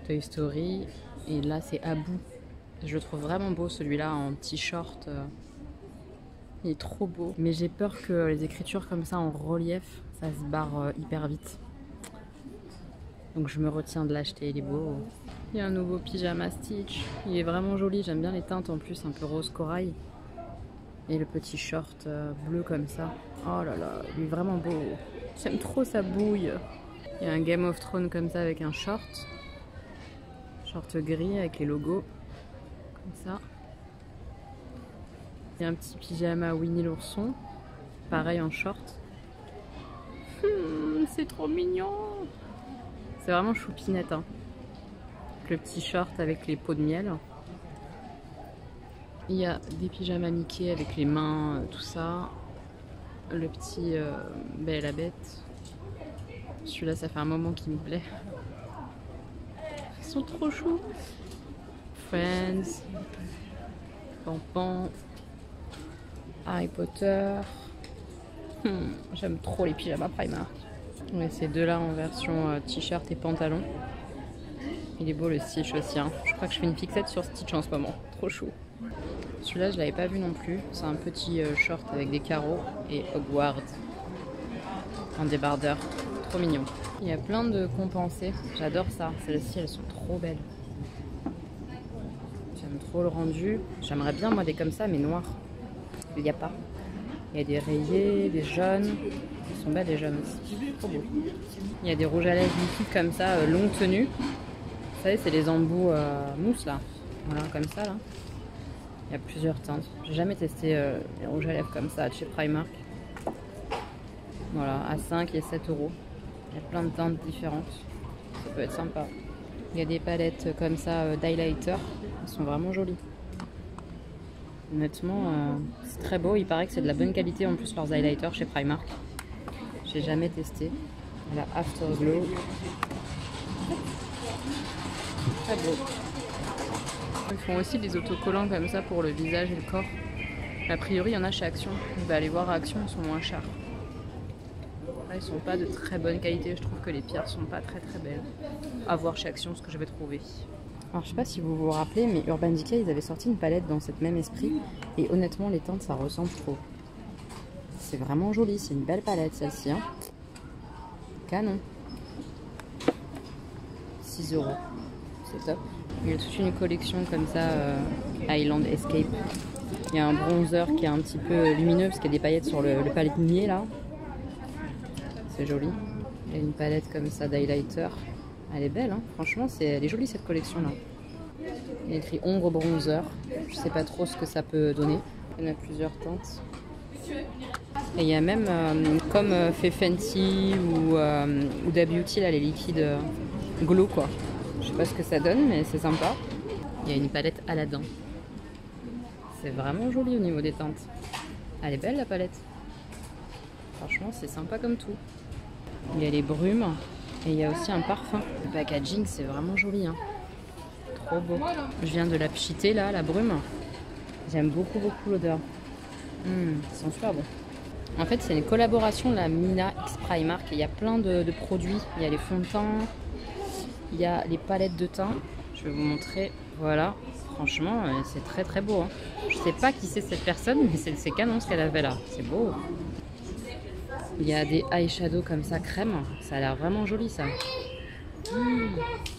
[SPEAKER 1] Toy Story. Et là c'est Abou. Je le trouve vraiment beau celui-là en t-shirt. Il est trop beau. Mais j'ai peur que les écritures comme ça en relief, ça se barre hyper vite. Donc je me retiens de l'acheter, il est beau. Il y a un nouveau pyjama Stitch. Il est vraiment joli, j'aime bien les teintes en plus, un peu rose corail. Et le petit short bleu comme ça. Oh là là, il est vraiment beau. J'aime trop sa bouille. Il y a un Game of Thrones comme ça avec un short. Short gris avec les logos. Comme ça. Il y a un petit pyjama Winnie l'ourson. Pareil en short. C'est trop mignon. C'est vraiment choupinette. Hein. Le petit short avec les pots de miel. Il y a des pyjamas Mickey avec les mains, tout ça. Le petit Belle et la Bête. Celui-là, ça fait un moment qu'il me plaît. Ils sont trop choux. Friends. Pampan. Harry Potter. J'aime trop les pyjamas Primark. Ouais, ces deux-là en version t-shirt et pantalon. Il est beau le Stitch aussi. Hein. Je crois que je fais une fixette sur Stitch en ce moment. Trop chou. Celui-là, je l'avais pas vu non plus. C'est un petit short avec des carreaux et Hogwarts en débardeur. Trop mignon. Il y a plein de compensés. J'adore ça. Celles-ci, elles sont trop belles. J'aime trop le rendu. J'aimerais bien, moi, des comme ça, mais noirs. Il n'y a pas. Il y a des rayés, des jaunes. Ils sont belles, les jaunes aussi. Trop beau. Il y a des rouges à lèvres liquides comme ça, longue tenue. Vous savez, c'est les embouts mousse, là. Voilà, comme ça, là. Il y a plusieurs teintes. J'ai jamais testé les rouges à lèvres comme ça chez Primark. Voilà, à 5 et 7 euros. Il y a plein de teintes différentes. Ça peut être sympa. Il y a des palettes comme ça d'highlighter. Elles sont vraiment jolies. Honnêtement, c'est très beau. Il paraît que c'est de la bonne qualité en plus leurs highlighters chez Primark. J'ai jamais testé. La Afterglow. Très beau. Ils font aussi des autocollants comme ça pour le visage et le corps. A priori, il y en a chez Action. Je vais aller voir à Action, ils sont moins chers. Là, ils sont pas de très bonne qualité. Je trouve que les pierres sont pas très très belles. À voir chez Action ce que je vais trouver. Alors, je sais pas si vous vous rappelez, mais Urban Decay, ils avaient sorti une palette dans cette même esprit. Et honnêtement, les teintes, ça ressemble trop. C'est vraiment joli. C'est une belle palette, celle-ci. Hein. Canon. 6 euros. C'est top. Il y a toute une collection comme ça, Island Escape. Il y a un bronzer qui est un petit peu lumineux parce qu'il y a des paillettes sur le paletier là. C'est joli. Il y a une palette comme ça d'highlighter. Elle est belle, hein. Franchement, elle est jolie cette collection là. Il y a écrit ombre bronzer. Je sais pas trop ce que ça peut donner. Il y en a plusieurs teintes. Et il y a même comme fait Fenty ou Huda Beauty là, les liquides glow quoi. Je sais pas ce que ça donne, mais c'est sympa. Il y a une palette Aladdin. C'est vraiment joli au niveau des teintes. Elle est belle la palette. Franchement, c'est sympa comme tout. Il y a les brumes et il y a aussi un parfum. Le packaging, c'est vraiment joli. Hein. Trop beau. Je viens de la pchiter là, la brume. J'aime beaucoup l'odeur. Ça sent super bon. En fait, c'est une collaboration de la Mina X Primark. Il y a plein de produits. Il y a les fonds de teint. Il y a les palettes de teint. Je vais vous montrer. Voilà. Franchement, c'est très très beau. Hein. Je sais pas qui c'est cette personne, mais c'est canon ce qu'elle avait là. C'est beau. Il y a des eyeshadows comme ça, crème. Ça a l'air vraiment joli ça.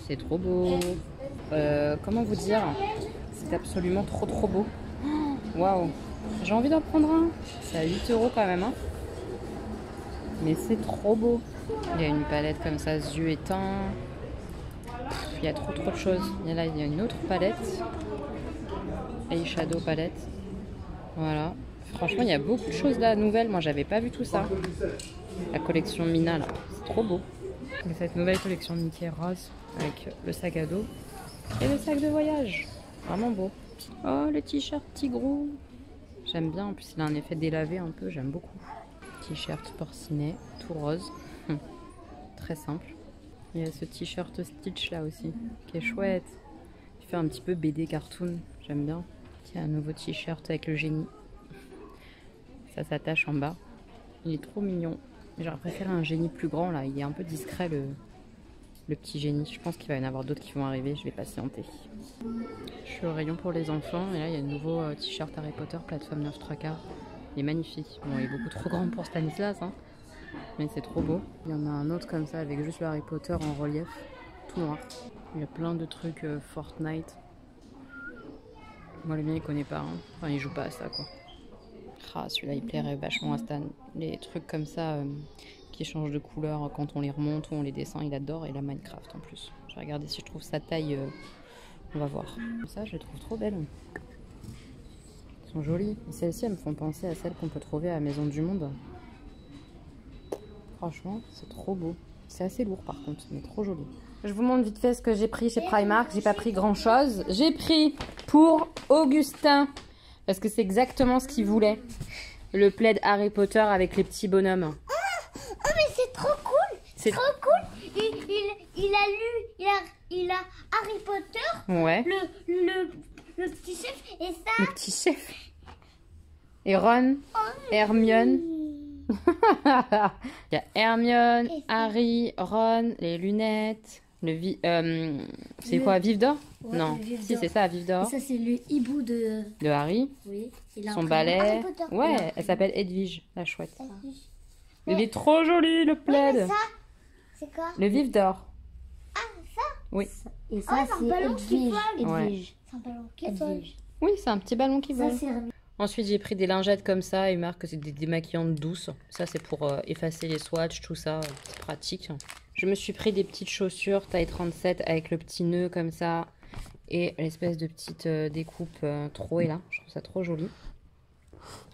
[SPEAKER 1] C'est trop beau. Comment vous dire? C'est absolument trop beau. Waouh! J'ai envie d'en prendre un. C'est à 8 € quand même. Hein. Mais c'est trop beau. Il y a une palette comme ça, yeux éteints. Il y a trop de choses. Et là, il y a une autre palette. Eyeshadow palette. Voilà. Franchement, il y a beaucoup de choses là, nouvelles. Moi, j'avais pas vu tout ça. La collection Mina, là. C'est trop beau. Et cette nouvelle collection de Mickey rose avec le sac à dos et le sac de voyage. Vraiment beau. Oh, le t-shirt Tigrou. J'aime bien. En plus, il a un effet délavé un peu. J'aime beaucoup. T-shirt porcinet, tout rose. Très simple. Il y a ce t-shirt Stitch là aussi, qui est chouette. Il fait un petit peu BD cartoon. J'aime bien. Il y a un nouveau t-shirt avec le génie. Ça s'attache en bas. Il est trop mignon. J'aurais préféré un génie plus grand là. Il est un peu discret le petit génie. Je pense qu'il va y en avoir d'autres qui vont arriver. Je vais patienter. Je suis au rayon pour les enfants. Et là, il y a un nouveau t-shirt Harry Potter, plateforme 9 3/4. Il est magnifique. Bon, il est beaucoup trop grand pour Stanislas. Hein. Mais c'est trop beau. Il y en a un autre comme ça avec juste le Harry Potter en relief. Tout noir. Il y a plein de trucs Fortnite. Moi, le mien, il connaît pas. Hein. Enfin, il joue pas à ça, quoi. Ah, celui-là, il plairait vachement à Stan. Les trucs comme ça qui changent de couleur quand on les remonte ou on les descend, il adore. Et la Minecraft en plus. Je vais regarder si je trouve sa taille. On va voir. Ça, je les trouve trop belles. Elles sont jolies. Et celles-ci, elles me font penser à celles qu'on peut trouver à la Maison du Monde. Franchement, c'est trop beau. C'est assez lourd par contre, mais trop joli. Je vous montre vite fait ce que j'ai pris chez Primark. J'ai pas pris grand chose. J'ai pris pour Augustin. Parce que c'est exactement ce qu'il voulait. Le plaid Harry Potter avec les petits bonhommes.
[SPEAKER 3] Oh mais c'est trop cool. C'est trop cool. Il a Harry Potter.
[SPEAKER 1] Ouais.
[SPEAKER 3] Le petit chef et ça.
[SPEAKER 1] Le petit chef. Et Ron, Hermione. Il y a Hermione, Harry, Ron, les lunettes, c'est quoi, Vif d'or?
[SPEAKER 3] Ouais,
[SPEAKER 1] non, si c'est ça, Vif d'or.
[SPEAKER 3] Ça c'est le hibou de
[SPEAKER 1] Harry.
[SPEAKER 3] Oui. Il a
[SPEAKER 1] Son
[SPEAKER 3] un
[SPEAKER 1] balai. Ouais, elle s'appelle Edwige, la chouette. Il est trop joli le plaid.
[SPEAKER 3] Ouais, ça, c'est quoi?
[SPEAKER 1] Le Vif d'or.
[SPEAKER 3] Ah, ça?
[SPEAKER 1] Oui.
[SPEAKER 3] Et ça c'est Edwige.
[SPEAKER 1] Ouais.
[SPEAKER 3] C'est un ballon qui vole.
[SPEAKER 1] Oui, c'est un petit ballon qui vole.
[SPEAKER 3] Ça c'est
[SPEAKER 1] Ensuite, j'ai pris des lingettes comme ça. Il marque que c'est des démaquillantes douces. Ça, c'est pour effacer les swatchs, tout ça. C'est pratique. Je me suis pris des petites chaussures taille 37 avec le petit nœud comme ça. Et l'espèce de petite découpe trouée là. Je trouve ça trop joli.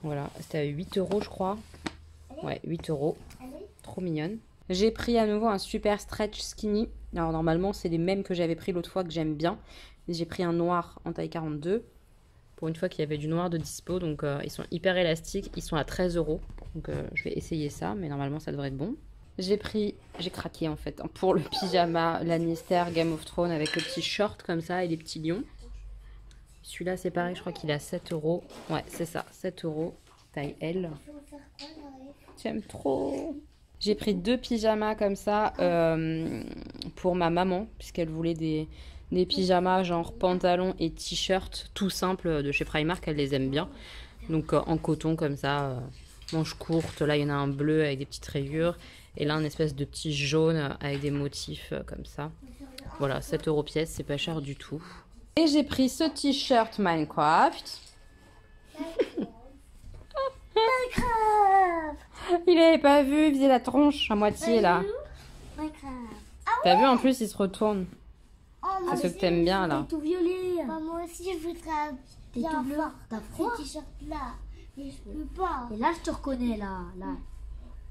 [SPEAKER 1] Voilà. C'était à 8 € je crois. Ouais, 8 €. Trop mignonne. J'ai pris à nouveau un super stretch skinny. Alors normalement, c'est les mêmes que j'avais pris l'autre fois que j'aime bien. J'ai pris un noir en taille 42. Pour une fois qu'il y avait du noir de dispo, donc ils sont hyper élastiques, ils sont à 13 €. Donc je vais essayer ça, mais normalement ça devrait être bon. J'ai craqué en fait, hein, pour le pyjama Lannister Game of Thrones avec le petit short comme ça et les petits lions. Celui-là c'est pareil, je crois qu'il est à 7 €. Ouais, c'est ça, 7 €, taille L. J'aime trop. J'ai pris 2 pyjamas comme ça pour ma maman, puisqu'elle voulait des pyjamas genre pantalon et t-shirt tout simple de chez Primark, elle les aime bien. Donc en coton comme ça, manches courtes. Là il y en a un bleu avec des petites rayures. Et là un espèce de petit jaune avec des motifs comme ça. Voilà, 7 € pièce, c'est pas cher du tout. Et j'ai pris ce t-shirt Minecraft. Il avait pas vu, il faisait la tronche à moitié là. T'as vu en plus il se retourne. C'est ce que t'aimes bien là.
[SPEAKER 3] Tout violet. Bah, moi aussi je voudrais bien voir
[SPEAKER 4] T'as froid?
[SPEAKER 3] ce t-shirt là. Mais je peux pas.
[SPEAKER 4] Et là, je te reconnais, là.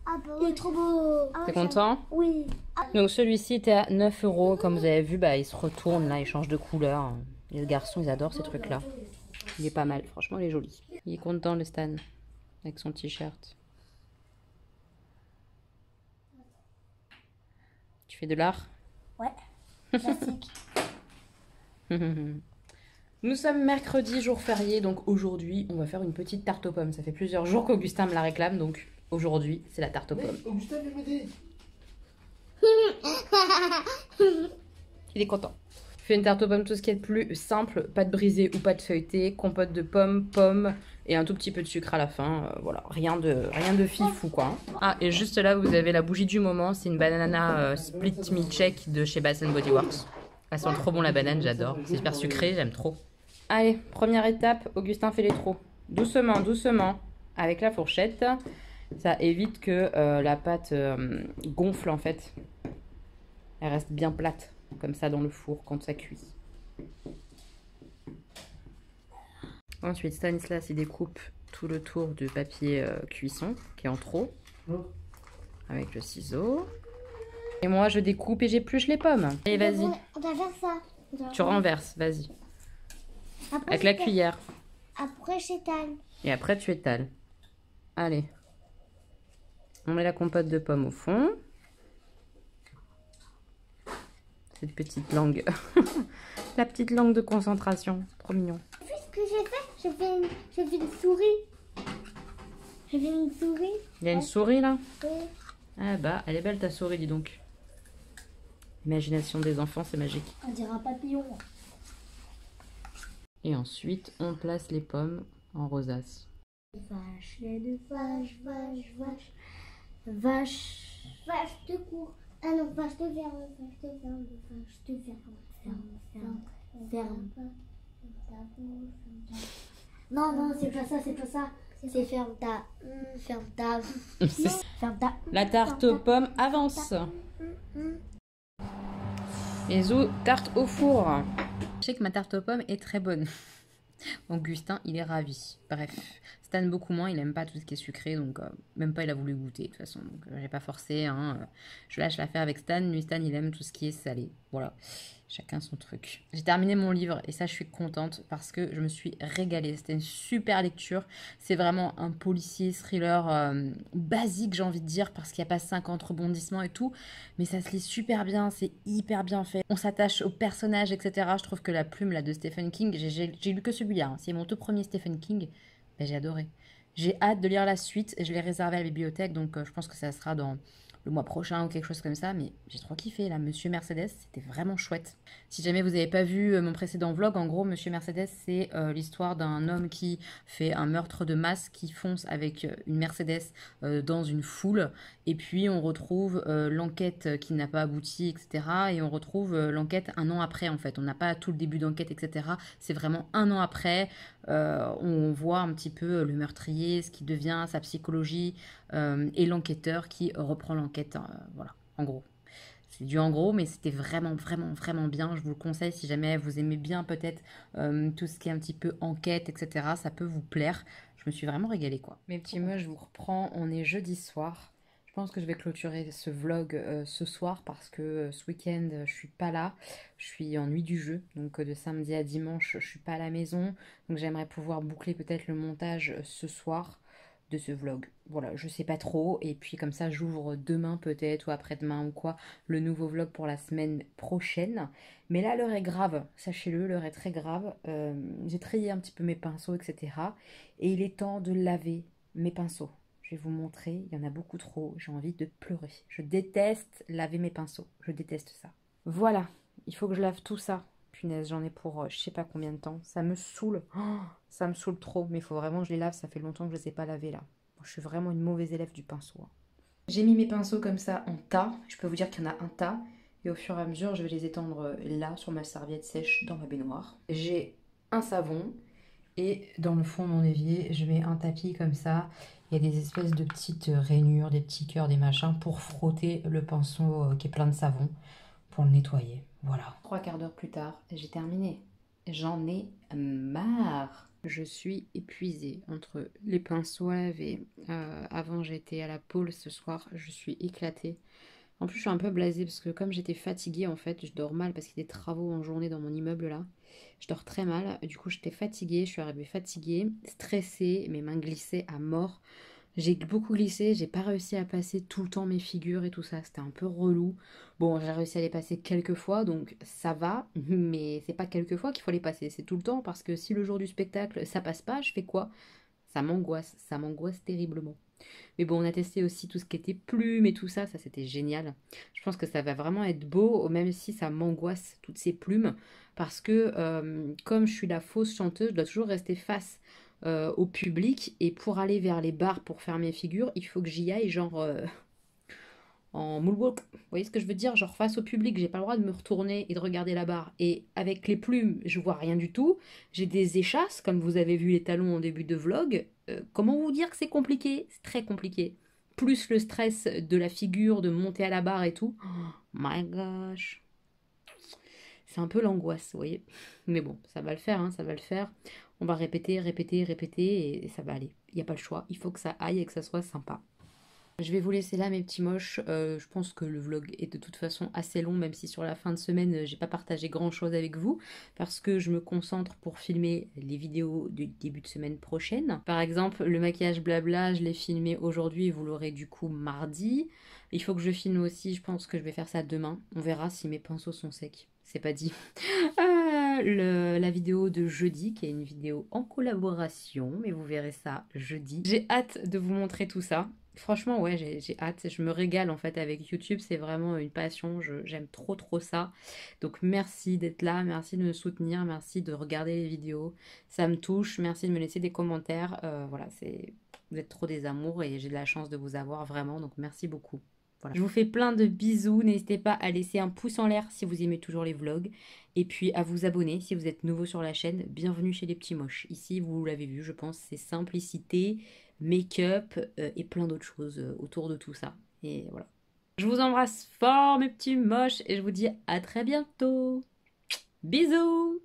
[SPEAKER 3] Ah bah il est trop beau.
[SPEAKER 1] T'es content?
[SPEAKER 3] Oui.
[SPEAKER 1] Donc celui-ci était à 9 €. Comme vous avez vu, bah, il se retourne là, il change de couleur. Les garçons, ils adorent ces trucs-là. Il est pas mal, franchement, il est joli. Il est content le Stan, avec son t-shirt. Tu fais de l'art?
[SPEAKER 3] Ouais. Classique.
[SPEAKER 1] Nous sommes mercredi, jour férié, donc aujourd'hui, on va faire une petite tarte aux pommes. Ça fait plusieurs jours qu'Augustin me la réclame, donc aujourd'hui, c'est la tarte aux pommes.
[SPEAKER 2] Augustin, viens m'aider.
[SPEAKER 1] Il est content. Je fais une tarte aux pommes, tout ce qui est de plus simple, pâte brisée ou pâte feuilletée, compote de pommes et un tout petit peu de sucre à la fin. Voilà, rien de fifou quoi. Ah, et juste là, vous avez la bougie du moment, c'est une banana split milkshake de chez Bath Body Works. Ça sent trop bon la banane, j'adore. C'est super sucré, j'aime trop. Allez, première étape, Augustin fait les trous. Doucement, doucement, avec la fourchette. Ça évite que la pâte gonfle en fait. Elle reste bien plate, comme ça dans le four quand ça cuit. Ensuite, Stanislas il découpe tout le tour du papier cuisson qui est en trop. Avec le ciseau. Et moi je découpe et j'épluche les pommes. Allez, vas-y.
[SPEAKER 3] On va faire ça.
[SPEAKER 1] Tu renverses, vas-y. Avec la cuillère.
[SPEAKER 3] Après, j'étale.
[SPEAKER 1] Et après tu étales. Allez. On met la compote de pommes au fond. Cette petite langue. La petite langue de concentration. Trop mignon.
[SPEAKER 3] Tu sais ce que j'ai fait? J'ai fait une souris. J'ai fait une souris.
[SPEAKER 1] Il y a une souris là?
[SPEAKER 3] Oui.
[SPEAKER 1] Ah bah, elle est belle ta souris, dis donc. L'imagination des enfants, c'est magique.
[SPEAKER 3] On dirait un papillon.
[SPEAKER 1] Et ensuite, on place les pommes en rosace.
[SPEAKER 3] Vache, lait de vache, vache, vache. Vache. Vache de cour. Ah non, vache de ferme, vache de ferme, vache de ferme. Ferme. Non, non, c'est pas ça, c'est pas ça. C'est ferme ta. Ferme ta. Ferme ta.
[SPEAKER 1] La tarte aux pommes avance. Et Zou, tarte au four. Je sais que ma tarte aux pommes est très bonne. Augustin, il est ravi. Bref, Stan beaucoup moins, il aime pas tout ce qui est sucré, donc même pas il a voulu goûter de toute façon. Donc j'ai pas forcé, hein. Je lâche l'affaire avec Stan. Lui, Stan, il aime tout ce qui est salé. Voilà, chacun son truc. J'ai terminé mon livre et ça, je suis contente parce que je me suis régalée. C'était une super lecture. C'est vraiment un policier thriller basique, j'ai envie de dire, parce qu'il n'y a pas 50 rebondissements et tout. Mais ça se lit super bien, c'est hyper bien fait. On s'attache aux personnages, etc. Je trouve que la plume là de Stephen King, j'ai lu que celui-là. Hein. C'est mon tout premier Stephen King. Ben, j'ai adoré. J'ai hâte de lire la suite. Je l'ai réservé à la bibliothèque, donc je pense que ça sera dans le mois prochain ou quelque chose comme ça, mais j'ai trop kiffé là, Monsieur Mercedes, c'était vraiment chouette. Si jamais vous n'avez pas vu mon précédent vlog, en gros, Monsieur Mercedes, c'est l'histoire d'un homme qui fait un meurtre de masse, qui fonce avec une Mercedes dans une foule, et puis on retrouve l'enquête qui n'a pas abouti, etc. Et on retrouve l'enquête un an après, en fait. On n'a pas tout le début d'enquête, etc. C'est vraiment un an après, on voit un petit peu le meurtrier, ce qui devient, sa psychologie, et l'enquêteur qui reprend l'enquête, voilà, en gros. C'est du en gros, mais c'était vraiment, vraiment, vraiment bien. Je vous le conseille si jamais vous aimez bien peut-être tout ce qui est un petit peu enquête, etc. Ça peut vous plaire. Je me suis vraiment régalée, quoi. Mes petits mots, je vous reprends. On est jeudi soir. Je pense que je vais clôturer ce vlog ce soir parce que ce week-end, je suis pas là. Je suis en nuit du jeu. Donc de samedi à dimanche, je suis pas à la maison. Donc j'aimerais pouvoir boucler peut-être le montage ce soir de ce vlog. Voilà, je sais pas trop. Et puis comme ça, j'ouvre demain peut-être ou après-demain ou quoi, le nouveau vlog pour la semaine prochaine. Mais là, l'heure est grave. Sachez-le, l'heure est très grave. J'ai trié un petit peu mes pinceaux, etc. Et il est temps de laver mes pinceaux. Je vais vous montrer, il y en a beaucoup trop. J'ai envie de pleurer. Je déteste laver mes pinceaux. Je déteste ça. Voilà, il faut que je lave tout ça. Punaise, j'en ai pour je sais pas combien de temps. Ça me saoule. Oh, ça me saoule trop. Mais il faut vraiment que je les lave. Ça fait longtemps que je ne les ai pas lavés là. Je suis vraiment une mauvaise élève du pinceau. Hein. J'ai mis mes pinceaux comme ça en tas. Je peux vous dire qu'il y en a un tas. Et au fur et à mesure, je vais les étendre là sur ma serviette sèche dans ma baignoire. J'ai un savon. Et dans le fond de mon évier, je mets un tapis comme ça. Il y a des espèces de petites rainures, des petits cœurs, des machins pour frotter le pinceau qui est plein de savon. Pour le nettoyer. Voilà. 3 quarts d'heure plus tard, j'ai terminé. J'en ai marre. Je suis épuisée entre les pinceaux à laver. Avant, j'étais à la pôle ce soir. Je suis éclatée. En plus, je suis un peu blasée parce que comme j'étais fatiguée, en fait, je dors mal parce qu'il y a des travaux en journée dans mon immeuble là. Je dors très mal. Du coup, j'étais fatiguée. Je suis arrivée fatiguée, stressée. Mes mains glissaient à mort. J'ai beaucoup glissé, j'ai pas réussi à passer tout le temps mes figures et tout ça, c'était un peu relou. Bon, j'ai réussi à les passer quelques fois, donc ça va, mais c'est pas quelques fois qu'il faut les passer, c'est tout le temps, parce que si le jour du spectacle ça passe pas, je fais quoi? Ça m'angoisse terriblement. Mais bon, on a testé aussi tout ce qui était plumes et tout ça, ça c'était génial. Je pense que ça va vraiment être beau, même si ça m'angoisse toutes ces plumes, parce que comme je suis la fausse chanteuse, je dois toujours rester face au public, et pour aller vers les bars pour faire mes figures, il faut que j'y aille genre en moonwalk. Vous voyez ce que je veux dire? Genre face au public, j'ai pas le droit de me retourner et de regarder la barre. Et avec les plumes, je vois rien du tout. J'ai des échasses, comme vous avez vu les talons en début de vlog. Comment vous dire que c'est compliqué? C'est très compliqué. Plus le stress de la figure, de monter à la barre et tout. Oh my gosh. C'est un peu l'angoisse, vous voyez. Mais bon, ça va le faire, hein, ça va le faire. On va répéter, répéter, répéter et ça va aller. Il n'y a pas le choix. Il faut que ça aille et que ça soit sympa. Je vais vous laisser là mes petits moches. Je pense que le vlog est de toute façon assez long, même si sur la fin de semaine j'ai pas partagé grand chose avec vous, parce que je me concentre pour filmer les vidéos du début de semaine prochaine. Par exemple, le maquillage blabla, je l'ai filmé aujourd'hui et vous l'aurez du coup mardi. Il faut que je filme aussi, je pense que je vais faire ça demain. On verra si mes pinceaux sont secs. C'est pas dit. La vidéo de jeudi, qui est une vidéo en collaboration, mais vous verrez ça jeudi. J'ai hâte de vous montrer tout ça. Franchement, ouais, j'ai hâte. Je me régale en fait avec YouTube. C'est vraiment une passion. J'aime trop trop ça. Donc merci d'être là. Merci de me soutenir. Merci de regarder les vidéos. Ça me touche. Merci de me laisser des commentaires. Voilà, vous êtes trop des amours et j'ai de la chance de vous avoir vraiment. Donc merci beaucoup. Voilà. Je vous fais plein de bisous. N'hésitez pas à laisser un pouce en l'air si vous aimez toujours les vlogs. Et puis à vous abonner si vous êtes nouveau sur la chaîne. Bienvenue chez les petits moches. Ici, vous l'avez vu, je pense, c'est simplicité, make-up et plein d'autres choses autour de tout ça. Et voilà. Je vous embrasse fort mes petits moches et je vous dis à très bientôt. Bisous!